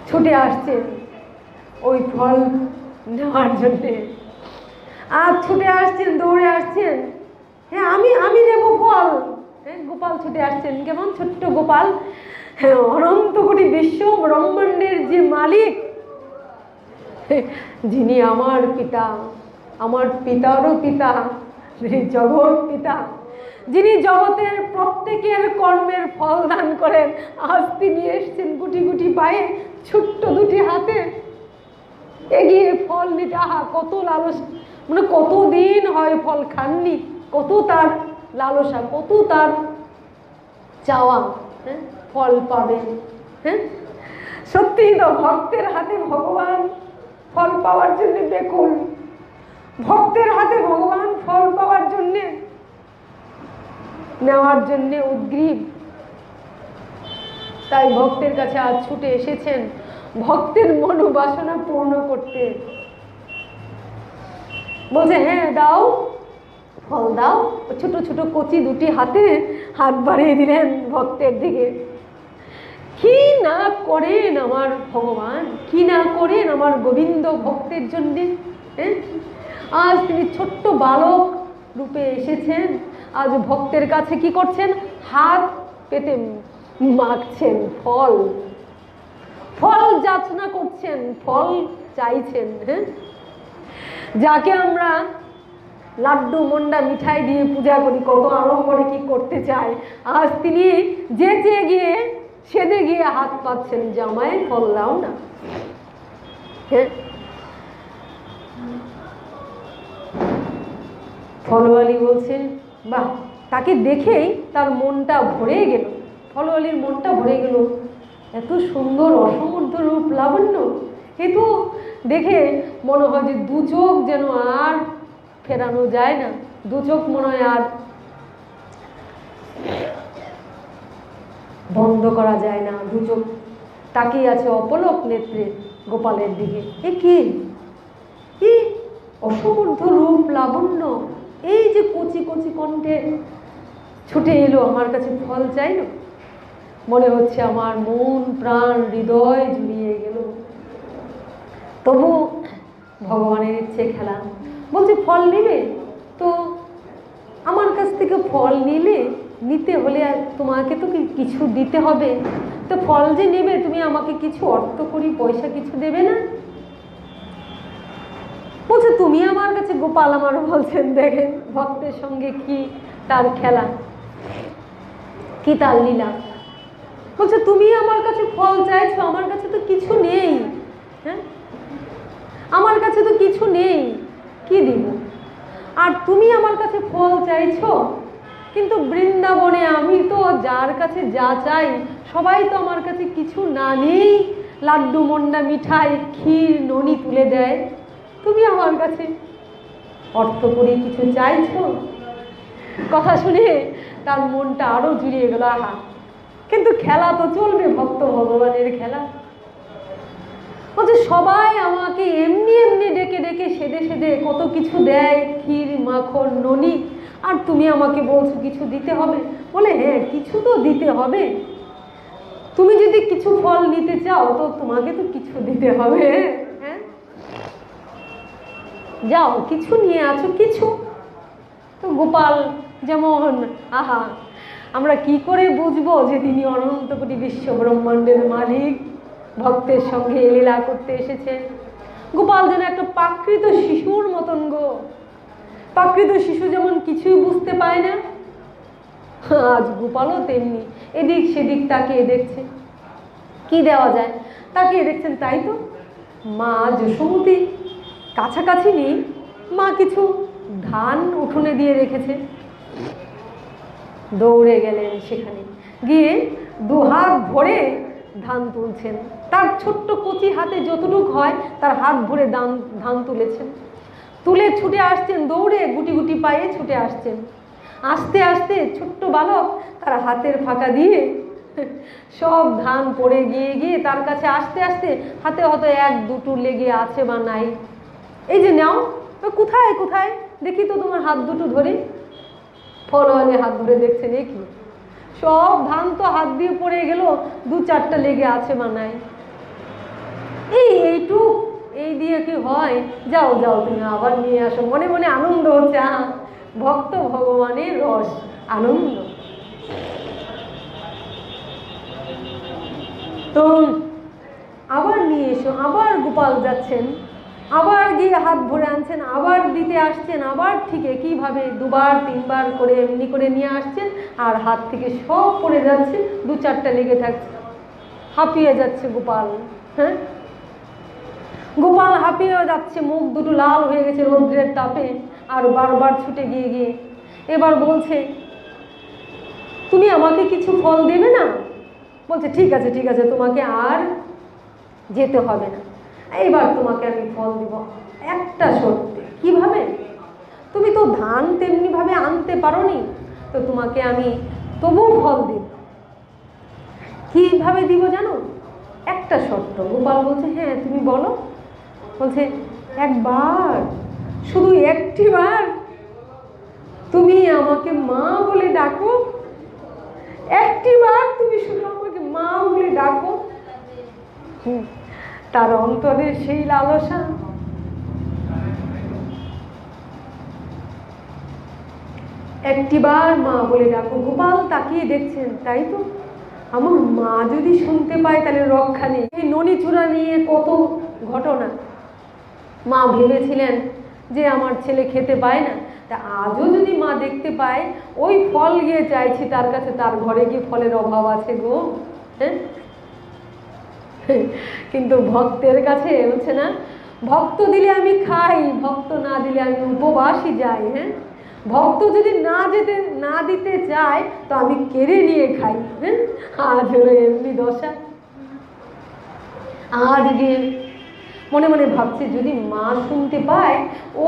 ছুটে আসছেন ওই ফল নেওয়ার জন্যে। আর ছুটে আসছেন, দৌড়ে আসছেন, হ্যাঁ আমি নেব ফল। হ্যাঁ, গোপাল ছুটে আসছেন, কেমন ছোট্ট গোপাল, হ্যাঁ অনন্ত কোটি বিশ্ব ব্রহ্মাণ্ডের যে মালিক, যিনি আমার পিতা, আমার পিতারও পিতা, যিনি জগৎ পিতা, যিনি জগতের প্রত্যেকের কর্মের ফল দান করেন, আজ তিনি এসছেন গুটি গুটি পায়ে, ছোট্ট দুটি হাতে এগিয়ে ফল নিতে। কত লালসা, মানে কতদিন হয় ফল খাননি, কত তার লালসা, কত তার চাওয়া, হ্যাঁ ফল পাবেন। হ্যাঁ সত্যিই তো ভক্তের হাতে ভগবান ফল পাওয়ার জন্য ব্যাকুল, ভক্তের হাতে ভগবান ফল পাওয়ার জন্যে, নেওয়ার জন্যে উদ্গ্রীব। তাই ভক্তের কাছে আজ ছুটে এসেছেন ভক্তের মনোবাসনা পূর্ণ করতে। বলছে হ্যাঁ দাও, ফল দাও। ছোট ছোট কচি দুটি হাতে হাত বাড়িয়ে দিলেন ভক্তের দিকে। কি না করেন আমার ভগবান, কি না করেন আমার গোবিন্দ ভক্তের জন্যে। হ্যাঁ আজ তিনি ছোট্ট বালক রূপে এসেছেন, আজ ভক্তের কাছে কি করছেন, হাত পেতে মাগছেন ফল, ফল যাচনা করছেন, ফল চাইছেন। হ্যাঁ যাকে আমরা লাড্ডু মন্ডা মিঠাই দিয়ে পূজা করি, কত আড়ম্বরে কি করতে চাই, আজ তিনি যেচে গিয়ে সেদে গিয়ে হাত পাচ্ছেন, জামায় ফল দাও না। হ্যাঁ ফলওয়ালি বলছে বাহ, তাকে দেখেই তার মনটা ভরে গেল, ফলওয়ালির মনটা ভরে গেল। এত সুন্দর অসমর্থ রূপ লাবণ্য, এ তো দেখে মনে হয় যে দু চোখ যেন আর ফেরানো যায় না, দু চোখ মনে হয় আর বন্ধ করা যায় না, দু চোখ তাকিয়ে আছে অপলক নেত্রে গোপালের দিকে। এ কি অসমর্থ রূপ লাবণ্য, এই যে কচি কচি কণ্ঠে ছুটে এলো আমার কাছে ফল চাইলো, মনে হচ্ছে আমার মন প্রাণ হৃদয় জুড়িয়ে গেল। তবু ভগবানের ইচ্ছে খেলা, বলছে ফল নিলে তো, আমার কাছ থেকে ফল নিতে হলে তোমাকে তো কিছু দিতে হবে, তো ফল যে নেবে তুমি আমাকে কিছু অর্থ করি পয়সা কিছু দেবে না? বলছে তুমি আমার কাছে গোপাল আমার, বলছেন দেখেন ভক্তের সঙ্গে কি তার খেলা, কি তার লীলা। বলছে তুমি আমার কাছে ফল চাইছো, আমার কাছে তো কিছু নেই। হ্যাঁ, আমার কাছে তো কিছু নেই, কি দিব? আর তুমি আমার কাছে ফল চাইছো, কিন্তু বৃন্দাবনে আমি তো যার কাছে যা চাই সবাই তো আমার কাছে কিছু না নেই লাড্ডু, মন্ডা, মিঠাই, ক্ষীর, ননি তুলে দেয়। তুমি আমার কাছে অর্থ করে কিছু চাইছো? কথা শুনে তার মনটা আরো জুড়িয়ে গেল। আহা, কিন্তু খেলা তো চলবে, ভক্ত ভগবানের খেলা। বলছে সবাই আমাকে এমনি এমনি ডেকে ডেকে সেদে সেদে কত কিছু দেয়, ক্ষীর, মাখন, ননি, আর তুমি আমাকে বলছো কিছু দিতে হবে। বলে হ্যাঁ, কিছু তো দিতে হবে। তুমি যদি কিছু ফল নিতে চাও তো তোমাকে তো কিছু দিতে হবে। হ্যাঁ, যাও কিছু নিয়ে আসো, কিছু। তো গোপাল যেমন, আহা, আমরা কি করে বুঝবো যে তিনি অনন্ত কোটি বিশ্ব ব্রহ্মাণ্ডের মালিক, ভক্তের সঙ্গে লীলা করতে এসেছেন। গোপাল যেন একটা প্রাকৃত শিশুর মতন গো। প্রাকৃত শিশু যেমন কিছুই বুঝতে পায় না, আজ গোপালও তেমনি এদিক সেদিক তাকিয়ে দেখছে কি দেওয়া যায়, তাকিয়ে দেখছেন। তাই তো মা যশোমতী কাছাকাছি নেই, মা কিছু ধান উঠোনে দিয়ে রেখেছে। দৌড়ে গেলেন সেখানে, গিয়ে দুহাত ভরে ধান তুলছেন। তার ছোট্ট কচি হাতে যতটুক হয় তার হাত ভরে ধান তুলেছেন। তুলে ছুটে আসছেন, দৌড়ে গুটি গুটি পায়ে ছুটে আসছেন। আস্তে আস্তে ছোট্ট বালক তার হাতের ফাঁকা দিয়ে সব ধান পড়ে গিয়ে গিয়ে তার কাছে আসতে আসতে হাতে হয়তো এক দুটো লেগে আছে বা নাই। এই যে নাও, কোথায় কোথায় দেখি তো তোমার হাত দুটো ধরে। ফলওয়ালে হাত ধরে দেখছেন, এ কি, সব ধান তো হাত দিয়ে পড়ে গেল, দু চারটা লেগে আছে বা নাই। এইটুক, এই দিয়ে কি হয়? যাও যাও, তুমি আবার নিয়ে আসো। মনে মনে আনন্দ হচ্ছে, ভক্ত ভগবানের রস, আনন্দ। তো আবার নিয়ে এসো, আবার গোপাল যাচ্ছেন, আবার গিয়ে হাত ভরে আনছেন, আবার দিতে আসছেন, আবার ঠিক একইভাবে দুবার তিনবার করে এমনি করে নিয়ে আসছেন, আর হাত থেকে সব পড়ে যাচ্ছে, দু চারটা লেগে থাকছে। হাঁপিয়ে যাচ্ছে গোপাল। হ্যাঁ, গোপাল হাঁপিয়ে যাচ্ছে, মুখ দুটো লাল হয়ে গেছে রৌদ্রের তাপে, আর বারবার ছুটে গিয়ে গিয়ে এবার বলছে তুমি আমাকে কিছু ফল দেবে না? বলছে ঠিক আছে ঠিক আছে, তোমাকে আর যেতে হবে না, এইবার তোমাকে আমি ফল দিব, একটা শর্তে। কিভাবে? তুমি তো ধান তেমনি ভাবে আনতে পারোনি, তো তোমাকে আমি তবু ফল দেব। কিভাবে দিব জানো? একটা শর্ত। গোপাল বলছে হ্যাঁ তুমি বলো। বলছে একবার, শুধু একটিবার তুমি আমাকে মা বলে ডাকো, একটিবার তুমি শুধু আমাকে মা বলে ডাকো। তার অন্তরে সেই লালসা। একটিবার মা বলে ডাকো। গোপাল তাকিয়ে দেখছেন, তাই তো, আমার মা যদি শুনতে পায় তাহলে রক্ষা নেই। এই ননি চূড়া নিয়ে কত ঘটনা। মা ভেবেছিলেন যে আমার ছেলে খেতে পায় না, তা আজও যদি মা দেখতে পায়, ওই ফল গিয়ে চাইছি তার কাছে, তার ঘরে গিয়ে ফলের অভাব আছে গো। হ্যাঁ, কিন্তু ভক্তের কাছে বলছে না, ভক্ত দিলে আমি খাই, ভক্ত না দিলে আমি উপবাসই যাই। হ্যাঁ, ভক্ত যদি না দিতে চায় তো আমি কেড়ে নিয়ে খাই। হ্যাঁ, আজ হলো এমনি দশা। আজ গিয়ে মনে মনে ভাবছে যদি মা শুনতে পায়,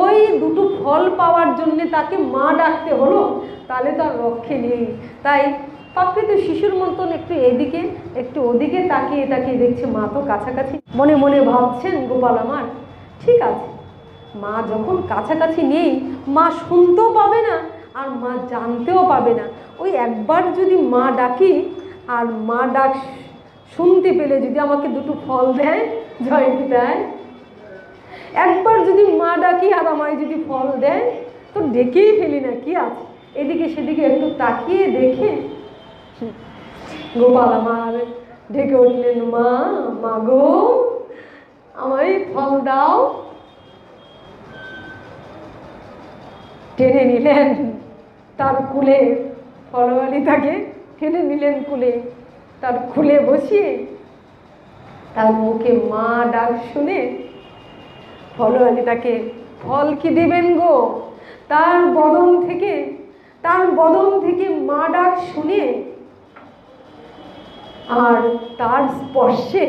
ওই দুটো ফল পাওয়ার জন্য তাকে মা ডাকতে হলো, তাহলে তো আর রক্ষে নেই। তাই প্রাকৃত শিশুর মতন একটু এদিকে একটু ওদিকে তাকিয়ে তাকিয়ে দেখছে মা তো কাছাকাছি। মনে মনে ভাবছেন গোপাল আমার, ঠিক আছে, মা যখন কাছাকাছি নেই, মা শুনতেও পাবে না আর মা জানতেও পাবে না। ওই একবার যদি মা ডাকি, আর মা ডাক শুনতে পেলে যদি আমাকে দুটো ফল দেয়, জয় দেয়। একবার যদি মা ডাকি আর আমায় যদি ফল দেয়, তো ডেকেই ফেলি না, কি আছে। এদিকে সেদিকে একটু তাকিয়ে দেখে গোপাল আমার ডেকে উঠলেন, মা, মা গো, আমায় ফল দাও। টেনে নিলেন তার কুলে, ফলওয়ালি তাকে টেনে নিলেন কুলে। তার খুলে বসিয়ে তার মুখে মা ডাক শুনে ফলওয়ালি তাকে ফল কি দিবেন গো, তার বদন থেকে মা ডাক শুনে আর তার স্পর্শে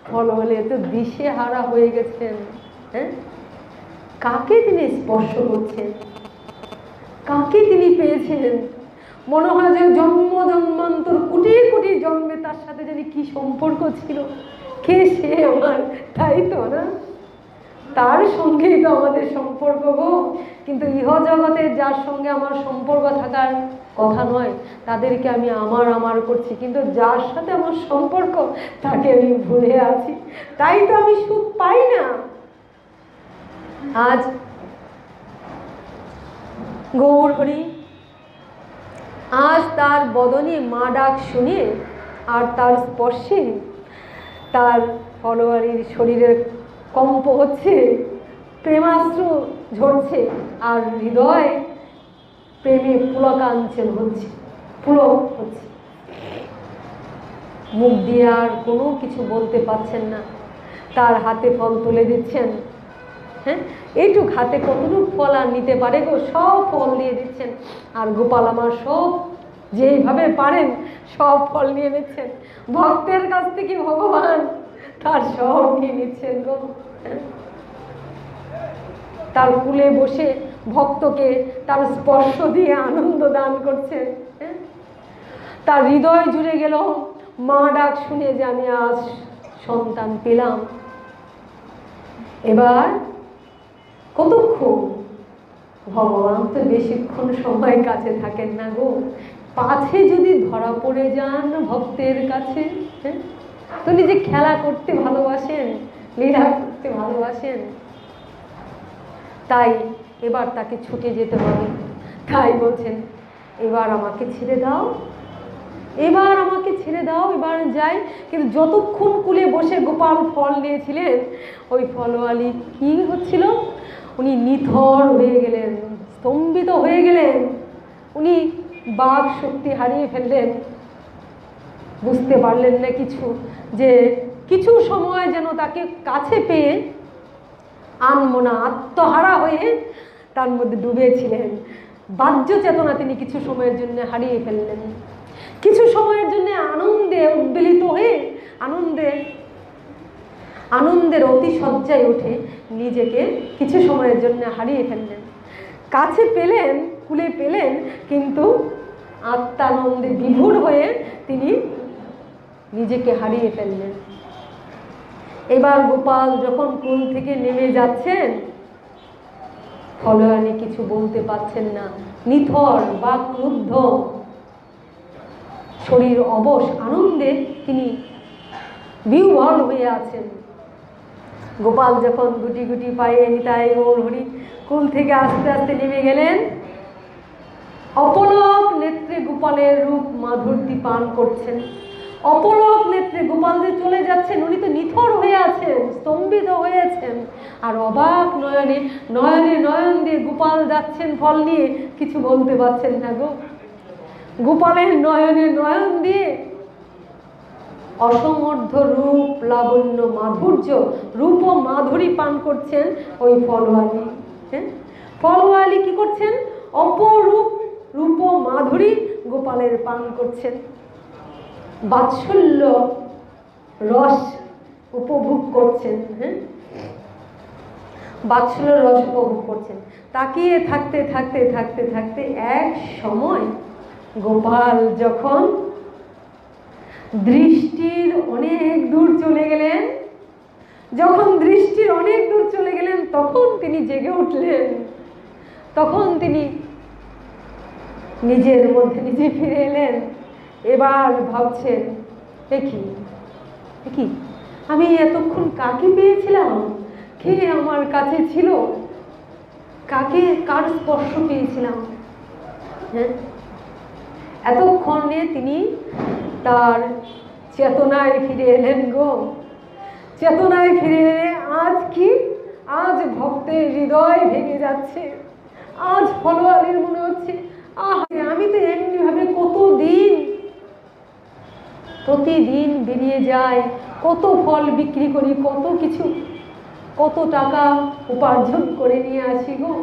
ফলওয়ালি তো দিশে হারা হয়ে গেছেন। হ্যাঁ, কাকে তিনি স্পর্শ করছেন, কাকে তিনি পেয়েছেন? মনে হয় যে জন্ম জন্মান্তর কোটি কোটি জন্মে তার সাথে জানি কি সম্পর্ক ছিল, কে সে আমার, তাই তো না? তার সঙ্গেই তো আমাদের সম্পর্ক গো। কিন্তু ইহ জগতে যার সঙ্গে আমার সম্পর্ক থাকার কথা নয় তাদেরকে আমি আমার করছি, কিন্তু যার সাথে আমার সম্পর্ক তাকে আমি ভুলে আছি, তাই তো আমি সুখ পাই না। আজ গৌর হরি আজ তার বদনে মা ডাক শুনে আর তার স্পর্শে তার ফলওয়ারির শরীরের কম্প হচ্ছে, প্রেমাশ্রু ঝরছে, আর হৃদয় প্রেমে পুলকাঞ্চন হচ্ছে, পুলক হচ্ছে। মুখ দিয়ে আর কোনো কিছু বলতে পারছেন না, তার হাতে ফল তুলে দিচ্ছেন। হ্যাঁ, এইটুক হাতে কতটুক ফল আর নিতে পারে গো, সব ফল দিয়ে দিচ্ছেন। আর গোপাল আমার সব যেইভাবে পারেন সব ফল নিয়ে নিচ্ছেন, ভক্তের কাছ থেকে ভগবান তার সব নিয়ে নিচ্ছেন গো। তার কুলে বসে ভক্তকে তার স্পর্শ দিয়ে আনন্দ দান করছেন। তার হৃদয় জুড়ে গেল মা ডাক শুনে যে আমি আজ সন্তান পেলাম। এবার কতক্ষণ, ভগবান তো বেশিক্ষণ সময় কাছে থাকেন না গো, পাছে যদি ধরা পড়ে যান ভক্তের কাছে, তো নিজে খেলা করতে ভালোবাসেন, লীলা করতে ভালোবাসেন, তাই এবার তাকে ছুটে যেতে হবে। তাই বলছেন এবার আমাকে ছেড়ে দাও, এবার আমাকে ছেড়ে দাও, এবার যাই। কিন্তু যতক্ষণ কুলে বসে গোপাল ফল নিয়েছিলেন, ওই ফলওয়ালি কি হচ্ছিল, উনি নিথর হয়ে গেলেন, স্তম্ভিত হয়ে গেলেন, উনি বাক শক্তি হারিয়ে ফেললেন, বুঝতে পারলেন না কিছু, যে কিছু সময় যেন তাকে কাছে পেয়ে আনমনা আত্মহারা হয়ে তার মধ্যে ডুবেছিলেন। বাহ্য চেতনা তিনি কিছু সময়ের জন্য হারিয়ে ফেললেন, কিছু সময়ের জন্য আনন্দে উদ্বেলিত হয়ে আনন্দের অতিশয্যায় উঠে নিজেকে কিছু সময়ের জন্য হারিয়ে ফেললেন। কাছে পেলেন, কুলে পেলেন, কিন্তু আত্মানন্দে বিভোর হয়ে তিনি নিজেকে হারিয়ে ফেললেন। এবার গোপাল যখন কুল থেকে নেমে যাচ্ছেন, ফলওয়ালি কিছু বলতে পারছেন না, নিথর বা ক্রুদ্ধ, শরীর অবশ, আনন্দে তিনি বিহ্বল হয়ে আছেন। গোপাল যখন গুটি গুটি পায়ে নিতাই গৌর হরি কুল থেকে আস্তে আস্তে নেমে গেলেন, অপলক নেত্রে গোপালের রূপ মাধুর্যি পান করছেন, অপলক নেত্রে গোপাল যে চলে যাচ্ছেন, উনি তো নিথর হয়ে আছেন, স্তম্ভিত হয়েছেন, আর অবাক নয়নে নয়নে নয়ন দিয়ে গোপাল যাচ্ছেন ফল নিয়ে, কিছু বলতে পারছেন না গো। গোপালের নয়নে নয়ন দিয়ে অসমর্থ রূপ লাবণ্য মাধুর্য, রূপ ও মাধুরী পান করছেন ওই ফলওয়ালি। হ্যাঁ, ফলওয়ালি কি করছেন, অপরূপ রূপ ও মাধুরী গোপালের পান করছেন, বাৎসল্য রস উপভোগ করছেন। হ্যাঁ, বাৎসল্য রস উপভোগ করছেন। তাকিয়ে থাকতে থাকতে থাকতে থাকতে এক সময় গোপাল যখন দৃষ্টির অনেক দূর চলে গেলেন, তখন তিনি জেগে উঠলেন, তখন তিনি নিজের মধ্যে নিজে ফিরে এলেন। এবার ভাবছেন, কি আমি এতক্ষণ কাকে পেয়েছিলাম, কে আমার কাছে ছিল, কার স্পর্শ পেয়েছিলাম। হ্যাঁ, এতক্ষণে তিনি তার চেতনায় ফিরে এলেন গো। চেতনায় ফিরে এলে আজ ভক্তের হৃদয় ভেঙে যাচ্ছে, আজ ফলওয়ালির মনে হচ্ছে আমি তো এমনি ভাবে কতদিন প্রতিদিন বেরিয়ে যায়, কত ফল বিক্রি করি, কত কিছু, কত টাকা উপার্জন করে নিয়ে আসি গো,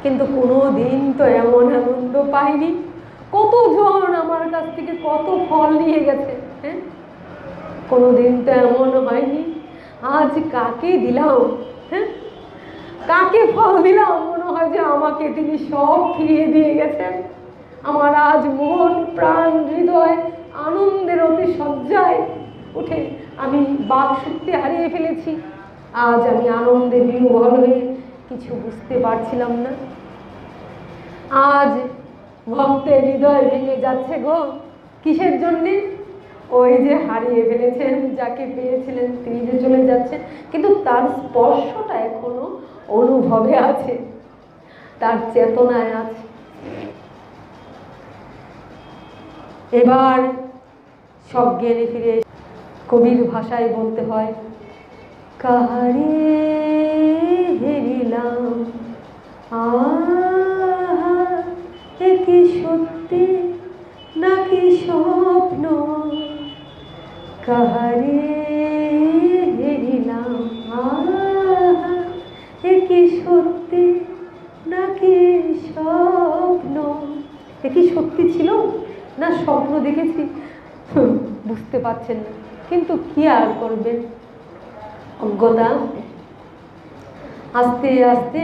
কিন্তু কোনো দিন তো এমন আনন্দ পাইনি। কতজন আমার কাছ থেকে কত ফল নিয়ে গেছে, হ্যাঁ, কোনো দিন তো এমন হয়নি আজ কাকে দিলাম, হ্যাঁ, কাকে ফল দিলাম, মনে হয় যে আমাকে তিনি সব ফিরিয়ে দিয়ে গেছেন। আমার আজ মন প্রাণ হৃদয় আনন্দের অতি সজ্জায় উঠে আমি বাক শক্তি হারিয়ে ফেলেছি। আজ আমি আনন্দে বিহ্বল হয়ে কিছু বুঝতে পারছিলাম না। আজ ভক্তের হৃদয় ভেঙে যাচ্ছে গো, কিসের জন্যে? ওই যে হারিয়ে ফেলেছেন, যাকে পেয়েছিলেন তিনি যে চলে যাচ্ছেন, কিন্তু তার স্পর্শটা এখনো অনুভবে আছে, তার চেতনায় আছে। এবার সব জ্ঞানে ফিরে কবির ভাষায় বলতে হয়, কাহারে হেরিলাম এ কি সত্যি নাকি স্বপ্ন, কাহারে হেরিলাম এ কি সত্যি নাকি স্বপ্ন। এ কি সত্যি ছিল না স্বপ্ন দেখেছি বুঝতে পারছেন না, কিন্তু কি আর করবেন, অজ্ঞতা। আস্তে আস্তে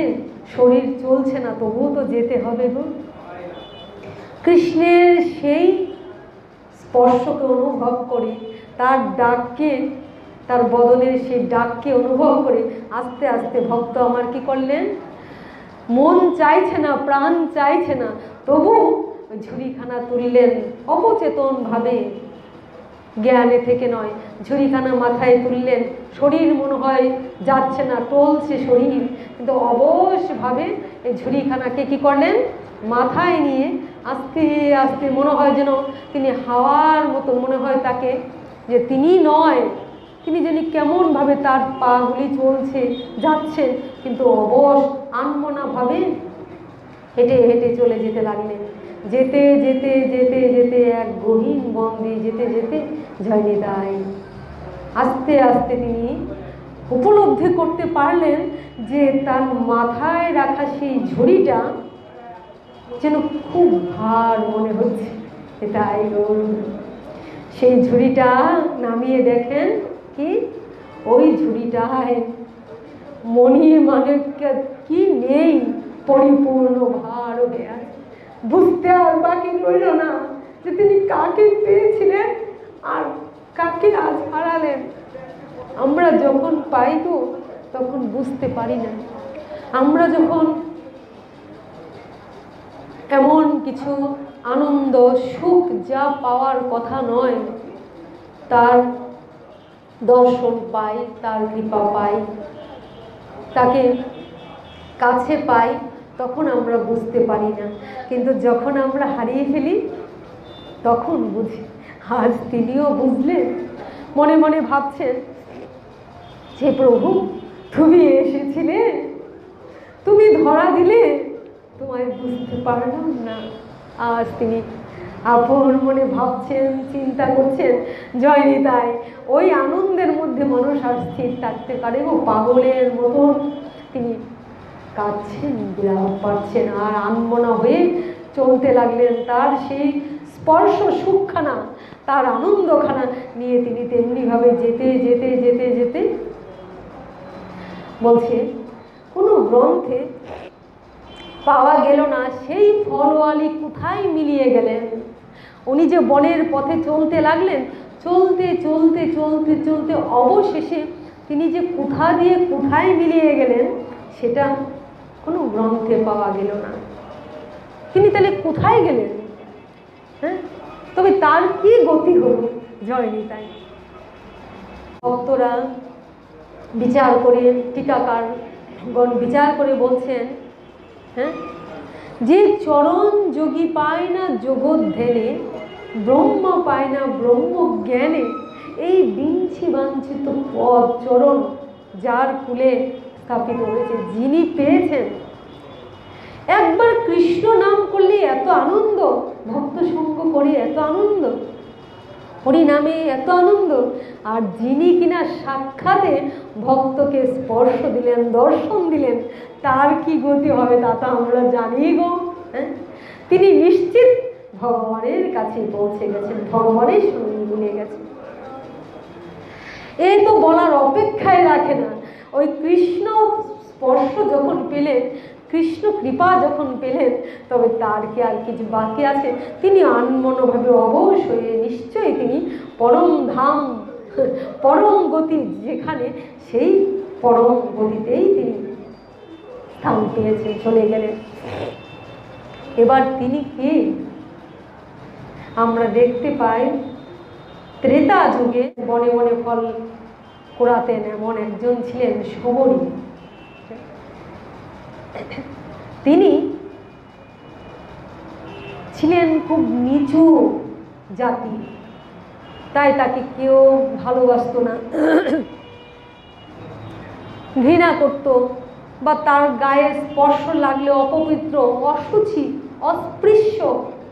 শরীর চলছে না, তবুও তো যেতে হবে গো। কৃষ্ণের সেই স্পর্শকে অনুভব করে, তার ডাককে, তার বদনের সেই ডাককে অনুভব করে আস্তে আস্তে ভক্ত আমার কি করলেন, মন চাইছে না, প্রাণ চাইছে না, তবু ঝুড়িখানা তুললেন অবচেতনভাবে, জ্ঞানে থেকে নয়, ঝুড়িখানা মাথায় তুললেন। শরীর মনে হয় যাচ্ছে না, টলছে শরীর, কিন্তু অবশভাবে এই ঝুড়িখানাকে কি করলেন, মাথায় নিয়ে আস্তে আস্তে মনে হয় যেন তিনি হাওয়ার মতো, মনে হয় তাকে যে তিনি নয়, তিনি যেন কেমনভাবে তার পাগুলি চলছে যাচ্ছেন, কিন্তু অবশ আনমনাভাবে হেঁটে হেঁটে চলে যেতে লাগলেন। যেতে যেতে যেতে যেতে এক গহীন বন্দে যেতে যেতে জয়নিতাই আস্তে আস্তে তিনি উপলব্ধি করতে পারলেন যে তার মাথায় রাখা সেই ঝুড়িটা যেন খুব ভার মনে হচ্ছে। এটাই সেই ঝুড়িটা নামিয়ে দেখেন কি, ওই ঝুড়িটায় মণি মানে কি নেই, পরিপূর্ণ ভার হয়ে আছে। বুঝতে আর বাকি রইল না যে তিনি কাকে পেয়েছিলেন আর কাকে আজ হারালেন। আমরা যখন পাই তো তখন বুঝতে পারি না, আমরা যখন এমন কিছু আনন্দ সুখ যা পাওয়ার কথা নয় তার দর্শন পাই, তার কৃপা পাই, তাকে কাছে পাই, তখন আমরা বুঝতে পারি না, কিন্তু যখন আমরা হারিয়ে ফেলি তখন বুঝি। আজ তিনিও বুঝলেন, মনে মনে ভাবছেন যে প্রভু তুমি এসেছিলে, তুমি ধরা দিলে, তোমায় বুঝতে পারলাম না। আজ তিনি আপন মনে ভাবছেন, চিন্তা করছেন, জয়নিতাই। ওই আনন্দের মধ্যে মানুষ আর স্থির থাকতে পারে, ও পাগলের মতন তিনি কাঁদছেন, বিলাপ পাচ্ছেন, আর আনমনা হয়ে চলতে লাগলেন। তার সেই স্পর্শ সুখখানা, তার আনন্দখানা নিয়ে তিনি তেমনিভাবে যেতে যেতে যেতে যেতে বলছে, কোনো গ্রন্থে পাওয়া গেল না সেই ফলওয়ালি কোথায় মিলিয়ে গেলেন। উনি যে বনের পথে চলতে লাগলেন, চলতে চলতে চলতে চলতে অবশেষে তিনি যে কোথা দিয়ে কোথায় মিলিয়ে গেলেন সেটা কোনো গ্রন্থে পাওয়া গেল না। তিনি তাহলে কোথায় গেলেন, হ্যাঁ, তবে তার কি গতি হল, জয়নিতাই। ভক্তরা বিচার করে, টিকাকারগণ বিচার করে বলছেন, হ্যাঁ, যে চরণ যোগী পায় না জগৎ-ধ্যানে, ব্রহ্ম পায় না ব্রহ্ম জ্ঞানে, এই বিঞ্ছি বাঞ্ছিত পদ চরণ যার কুলে স্থাপিত হয়েছে, যিনি পেয়েছেন, একবার কৃষ্ণ নাম করলে এত আনন্দ, ভক্ত সঙ্গ করে এত আনন্দ, হরিনামে এত আনন্দ। আর যিনি কিনা সাক্ষাতে ভক্তকে স্পর্শ দিলেন, দর্শন দিলেন, তার কি গতি হবে তা তো আমরা জানি গো। হ্যাঁ, তিনি নিশ্চিত ভগবানের কাছে পৌঁছে গেছেন, ভগবানের সঙ্গে মিলে গেছেন। এই তো বলার অপেক্ষায় রাখে না। ওই কৃষ্ণ স্পর্শ যখন পেলেন, কৃষ্ণ কৃপা যখন পেলেন, তবে তার কি আর কিছু বাকি আছে? তিনি আনমনভাবে অবশ হয়ে নিশ্চয়ই তিনি পরম ধাম, পরম গতি যেখানে, সেই পরম গতিতেই তিনি স্থান পেয়েছেন, চলে গেলেন। এবার তিনি কি আমরা দেখতে পাই, ত্রেতা যুগে বনে বনে ফল কুড়াতেন এমন একজন ছিলেন শবরী। তিনি ছিলেন খুব নিচু জাতি, তাই তাকে কেউ ভালোবাসতো না, ঘৃণা করত, বা তার গায়ে স্পর্শ লাগলে অপবিত্র, অশুচি, অস্পৃশ্য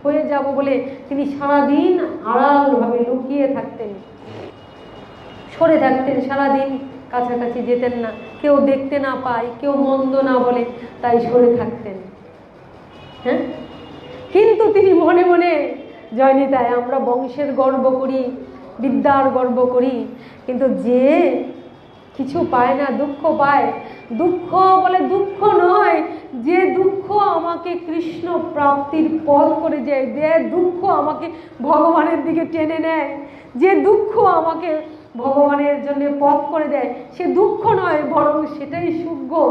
হয়ে যাব বলে তিনি সারাদিন আড়ালভাবে লুকিয়ে থাকতেন, সরে থাকতেন, সারাদিন কাছাকাছি যেতেন না, কেউ দেখতে না পায়, কেউ মন্দ না বলে, তাই সরে থাকতেন। হ্যাঁ, কিন্তু তিনি মনে মনে, জয়নিতাই আমরা বংশের গর্ব করি, বিদ্যার গর্ব করি, কিন্তু যে কিছু পায় না দুঃখ পায়। দুঃখ বলে দুঃখ নয়, যে দুঃখ আমাকে কৃষ্ণ প্রাপ্তির পথ করে যায়, যে দুঃখ আমাকে ভগবানের দিকে টেনে নেয়, যে দুঃখ আমাকে ভগবানের জন্য পথ করে দেয়, সে দুঃখ নয়, বরং সেটাই সুখ গো।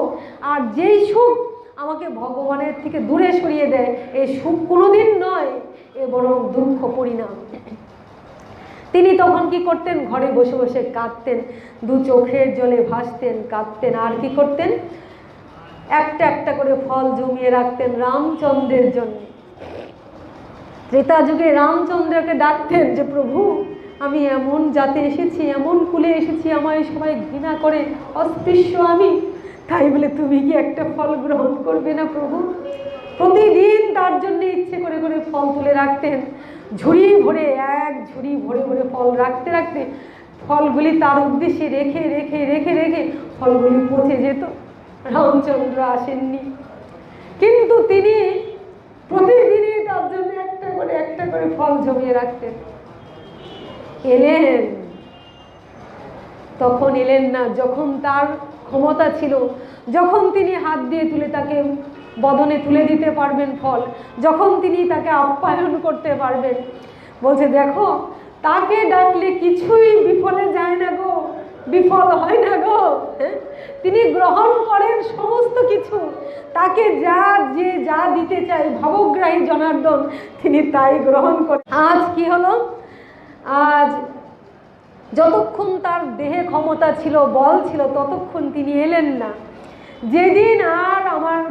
আর যেই সুখ আমাকে ভগবানের থেকে দূরে সরিয়ে দেয়, এই সুখ কোনোদিন নয়, এ বরং দুঃখ পরিণাম। তিনি তখন কি করতেন? ঘরে বসে বসে কাঁদতেন, দু চোখের জলে ভাসতেন, কাঁদতেন। আর কি করতেন? একটা একটা করে ফল জমিয়ে রাখতেন রামচন্দ্রের জন্য। ত্রেতা যুগে রামচন্দ্রকে ডাকতেন যে প্রভু, আমি এমন জাতে এসেছি, এমন কুলে এসেছি, আমায় সবাই ঘৃণা করে, অস্পৃশ্য আমি, তাই বলে তুমি কি একটা ফল গ্রহণ করবে না প্রভু? প্রতিদিন তার জন্য ইচ্ছে করে করে ফল তুলে রাখতেন, ঝুড়ি ভরে, এক ঝুড়ি ভরে ভরে ফল রাখতে রাখতে ফলগুলি তার উদ্দেশ্যে রেখে রেখে রেখে রেখে ফলগুলি পচে যেত। রামচন্দ্র আসেননি, কিন্তু তিনি প্রতিদিনই তার জন্য একটা করে ফল জমিয়ে রাখতেন। এলেন, তখন এলেন না যখন তার ক্ষমতা ছিল, যখন তিনি হাত দিয়ে তুলে তাকে বদনে তুলে দিতে পারবেন ফল, যখন তিনি তাকে আপ্যায়ন করতে পারবেন। বলছে দেখো, তাকে ডাকলে কিছুই বিফলে যায় না গো, বিফল হয় না গো। হ্যাঁ, তিনি গ্রহণ করেন সমস্ত কিছু, তাকে যে যা দিতে চাই, ভবগ্রাহী জনার্দন, তিনি তাই গ্রহণ করেন। আজ কি হলো? আজ যতক্ষণ তার দেহে ক্ষমতা ছিল, বল ছিল, ততক্ষণ তিনি এলেন না। যেদিন আর আমার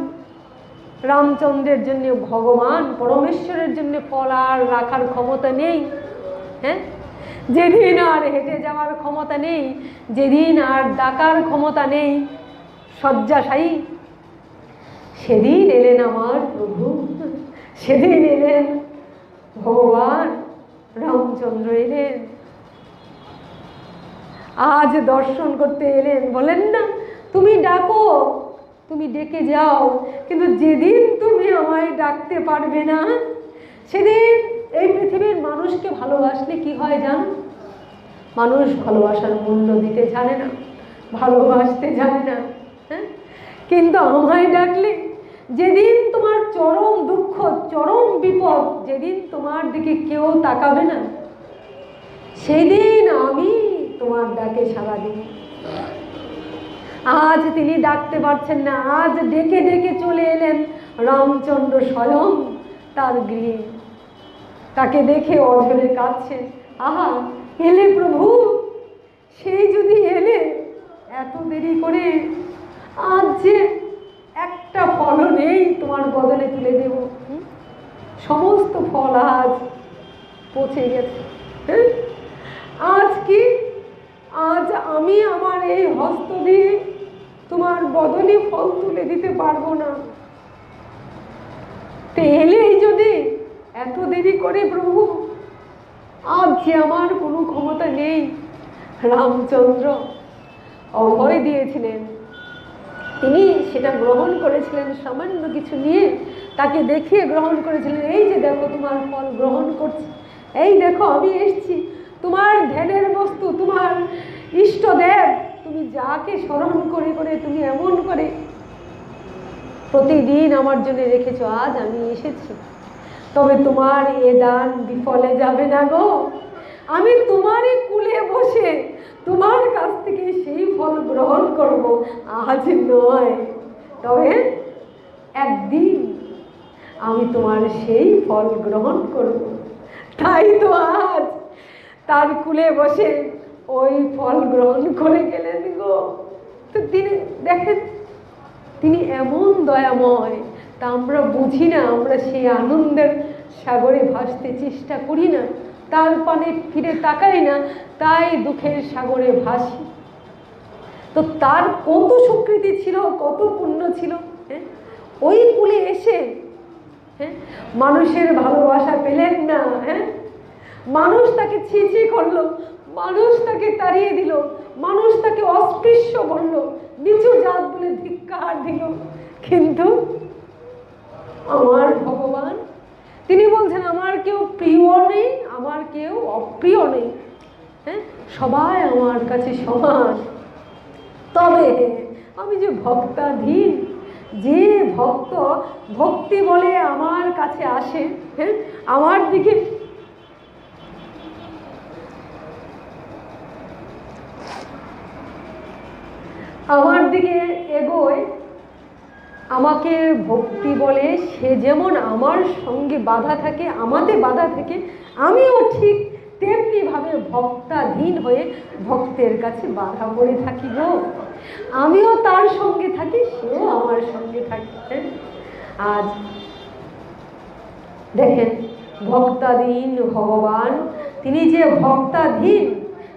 রামচন্দ্রের জন্য, ভগবান পরমেশ্বরের জন্য ফল আর রাখার ক্ষমতা নেই, হ্যাঁ, যেদিন আর হেঁটে যাওয়ার ক্ষমতা নেই, যেদিন আর ডাকার ক্ষমতা নেই শয্যাশায়ী, সেদিন এলেন আমার প্রভু, সেদিন এলেন ভগবান রামচন্দ্র এলেন। আজ দর্শন করতে এলেন। বলেন না, তুমি ডাকো, তুমি ডেকে যাও, কিন্তু যেদিন তুমি আমায় ডাকতে পারবে না, সেদিন এই পৃথিবীর মানুষকে ভালোবাসলে কি হয় জানো? মানুষ ভালোবাসার মূল্য দিতে জানে না, ভালোবাসতে জানে না। হ্যাঁ, কিন্তু আমায় ডাকলে, যেদিন তোমার চরম দুঃখ, চরম বিপদ, যেদিন তোমার দিকে কেউ তাকাবে না, সেদিন আমি তোমার ডাকে সাড়া দিই। আজ তিনি ডাকতে পারছেন না, আজ ডেকে ডেকে চলে এলেন রামচন্দ্র স্বয়ং তার গৃহে। তাকে দেখে অঝরে কাঁদছেন, আহা এলে প্রভু, সেই যদি এলে, এত দেরি করে, আজ যে একটা ফলও নেই তোমার বদলে তুলে দেব, সমস্ত ফল আজ পচে গেছে। আজ কি, আজ আমি আমার এই হস্ত দিয়ে তোমার বদলে ফল তুলে দিতে পারবো না। তো এলেই যদি এত দেরি করে প্রভু, আজ যে আমার কোনো ক্ষমতা নেই, রামচন্দ্র অভয় দিয়েছিলেন, তিনি সেটা গ্রহণ করেছিলেন, সামান্য কিছু নিয়ে তাকে দেখিয়ে গ্রহণ করেছিলেন। এই যে দেখো তোমার ফল গ্রহণ করছি, এই দেখো আমি এসছি, তোমার ধ্যানের বস্তু, তোমার ইষ্টদেব, তুমি যাকে স্মরণ করে করে তুমি এমন করে প্রতিদিন আমার জন্য রেখেছো, আজ আমি এসেছি। তবে তোমার এ দান বিফলে যাবে না গো, আমি তোমারই কুলে বসে তোমার কাছ থেকে সেই ফল গ্রহণ করব, আজ নয়, তবে একদিন আমি তোমার সেই ফল গ্রহণ করব। তাই তো আজ তার কুলে বসে ওই ফল গ্রহণ করে গেলেন গো। তো তিনি দেখেন, তিনি এমন দয়াময়, তা আমরা বুঝি না, আমরা সেই আনন্দের সাগরে ভাসতে চেষ্টা করি না, তার পানে ফিরে তাকাই না, তাই দুঃখের সাগরে ভাসি। তো তার কত সুকৃতি ছিল, কত পুণ্য ছিল, হ্যাঁ, ওই কুলে এসে হ্যাঁ মানুষের ভালোবাসা পেলেন না, হ্যাঁ, মানুষ তাকে ছি ছি করলো, মানুষ তাকে তাড়িয়ে দিল, মানুষ তাকে অস্পৃশ্য বলল, নিচু জাত বলে ধিক্কার দিল, কিন্তু আমার ভগবান তিনি বলছেন আমার কেউ প্রিয় নেই, আমার কেউ অপ্রিয় নেই, হ্যাঁ, সবাই আমার কাছে সমান। তবে আমি যে ভক্তাধীন, যে ভক্ত ভক্তি বলে আমার কাছে আসে, হ্যাঁ, আমার দিকে এগোয়, আমাকে ভক্তি বলে, সে যেমন আমার সঙ্গে বাধা থাকে, আমাদের বাধা থাকে, আমিও ঠিক তেমনিভাবে ভক্তাধীন হয়ে ভক্তের কাছে বাধা পড়ে থাকি গো। আমিও তার সঙ্গে থাকি, সেও আমার সঙ্গে থাকে। আজ দেখেন, ভক্তাধীন ভগবান, তিনি যে ভক্তাধীন,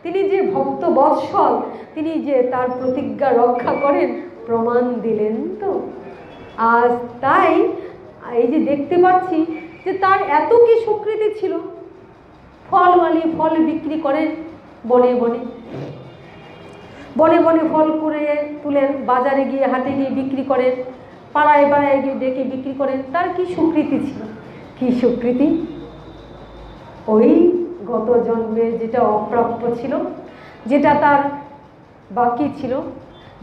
তিনি যে ভক্ত বৎসল, তিনি যে তার প্রতিজ্ঞা রক্ষা করেন, প্রমাণ দিলেন তো আজ। তাই এই যে দেখতে পাচ্ছি যে তার এত কি সুকৃতি ছিল, ফলওয়ালি ফল বিক্রি করেন, বনে বনে বনে বনে ফল করে তুলেন, বাজারে গিয়ে হাটে গিয়ে বিক্রি করেন, পাড়ায় পাড়ায় গিয়ে ডেকে বিক্রি করেন। তার কি সুকৃতি ছিল, কি সুকৃতি! ওই গত জন্মে যেটা অপ্রাপ্য ছিল, যেটা তার বাকি ছিল,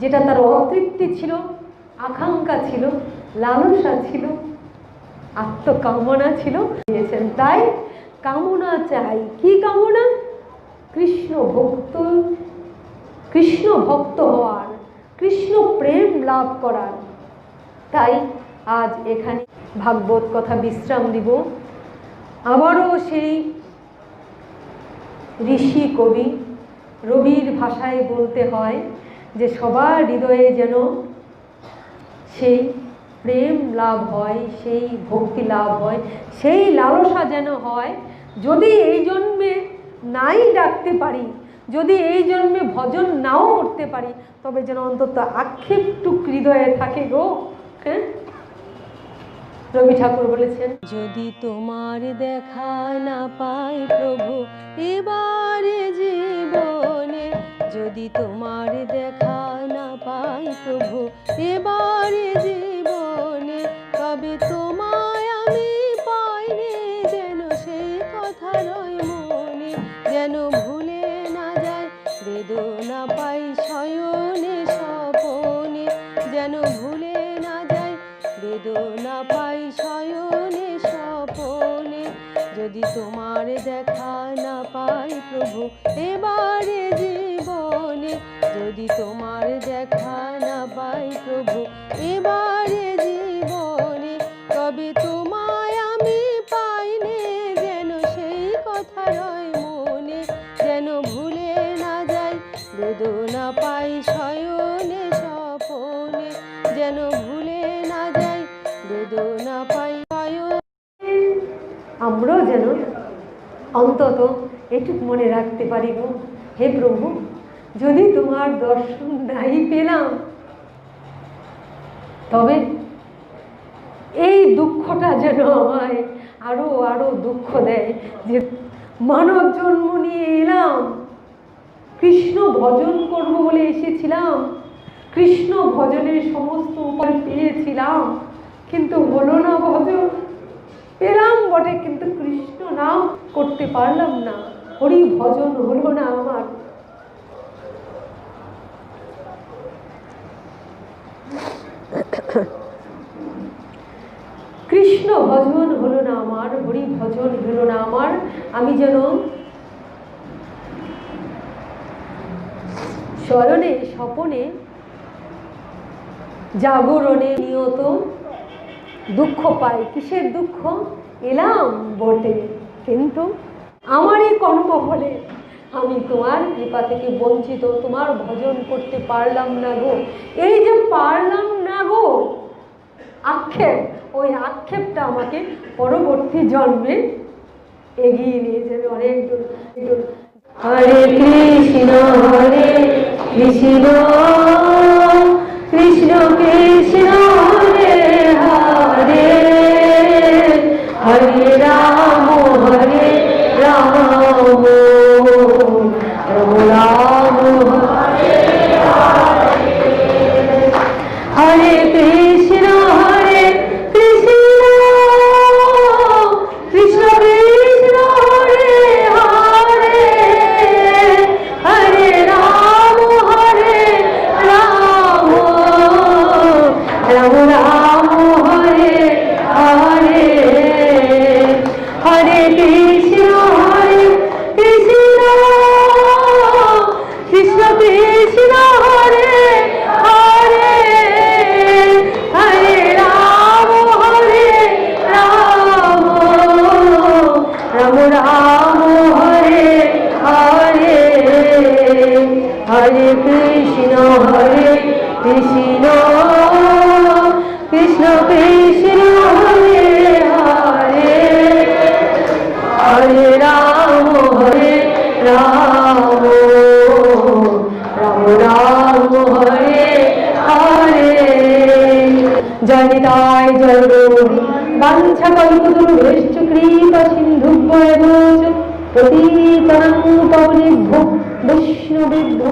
যেটা তার অতৃপ্তি ছিল, আকাঙ্ক্ষা ছিল, লালসা ছিল, আত্মকামনা ছিল, দিয়েছেন। তাই কামনা চাই, কি কামনা? কৃষ্ণ ভক্ত হওয়ার, কৃষ্ণ প্রেম লাভ করার। তাই আজ এখানে ভাগবত কথা বিশ্রাম দিব। আবারও সেই ঋষি কবি রবির ভাষায় বলতে হয় যে সবার হৃদয়ে যেন সেই প্রেম লাভ হয়, সেই ভক্তি লাভ হয়, সেই লালসা যেন হয়। যদি এই জন্মে নাই ডাকতে পারি, যদি এই জন্মে ভজন নাও করতে পারি, তবে যেন অন্তত আক্ষেপটুক হৃদয়ে থাকে গো। হ্যাঁ, রবি ঠাকুর বলেছেন, যদি তোমার দেখা না পাই প্রভু এবারে জীবনে, যদি তোমার দেখা না পাই প্রভু এবারে জীবনে, তবে তোমায় আমি পাইনি যেন সেই কথা রয় মনে, যেন ভুলে না যায় বেদনা পাই শয়নে স্বপনে, যেন ভুলে না যায় বেদনা পাই শয়নে স্বপনে। যদি তোমার দেখা না পাই প্রভু এবারে জীবনে, যদি তোমার দেখা না পাই প্রভু এবারে জীবনে, তবে তোমায় আমি পাইনে যেন সেই কথা রয় মনে, যেন ভুলে না যায় বেদনা পাই শয়নে স্বপনে, যেন ভুলে না যায় বেদনা পাই শয়নে। আমরাও যেন অন্তত এটুক মনে রাখতে পারি গো, হে প্রভু, যদি তোমার দর্শন নাই পেলাম, তবে এই দুঃখটা যেন আমায় আরো আরো দুঃখ দেয়, যে মানব জন্ম নিয়ে এলাম, কৃষ্ণ ভজন করব বলে এসেছিলাম, কৃষ্ণ ভজনের সমস্ত উপায় পেয়েছিলাম, কিন্তু হলো না ভজন। পেলাম বটে কিন্তু কৃষ্ণ নাম করতে পারলাম না, হরি ভজন হলো না আমার। কৃষ্ণ ভজন হলো না আমার, হরি ভজন হলো না আমার। আমি যেন শয়নে স্বপনে জাগরণে নিয়ত দুঃখ পাই। কিসের দুঃখ? এলাম বটে কিন্তু আমারই কর্ম বলে আমি তোমার কৃপা থেকে বঞ্চিত, তোমার ভজন করতে পারলাম না গো। এই যে পারলাম না গো আক্ষেপ, ওই আক্ষেপটা আমাকে পরবর্তী জন্মে এগিয়ে নিয়ে যাবে অনেক দূর। হরে কৃষ্ণ হরে কৃষ্ণ কৃষ্ণ কৃষ্ণ হরে হরে, হরে রাম হরে রাম, রাম হরে হরে কৃষ্ণ হরে কৃষ্ণ কৃষ্ণ কৃষ্ণ হরে হরে, হরে রাম রাম রাম হরে হরে, হরে কৃষ্ণ হরে কৃষ্ণ কৃষ্ণ কৃষ্ণ হরে হরে, হরে রাম রাম রাম হরে হরে, হরে কৃষ্ণ কৃষ্ণ কৃষ্ণ কৃষ্ণ হরে হরে, হরে রাম রাম রাম হরে হরে। জয় নিতাই জয় গৌরী, বাঞ্ছা কল্পতরুভ্যশ্চ কৃপা সিন্ধুভ্যেব চ পতিতানাং পাবনেভ্যো বৈষ্ণবেভ্যো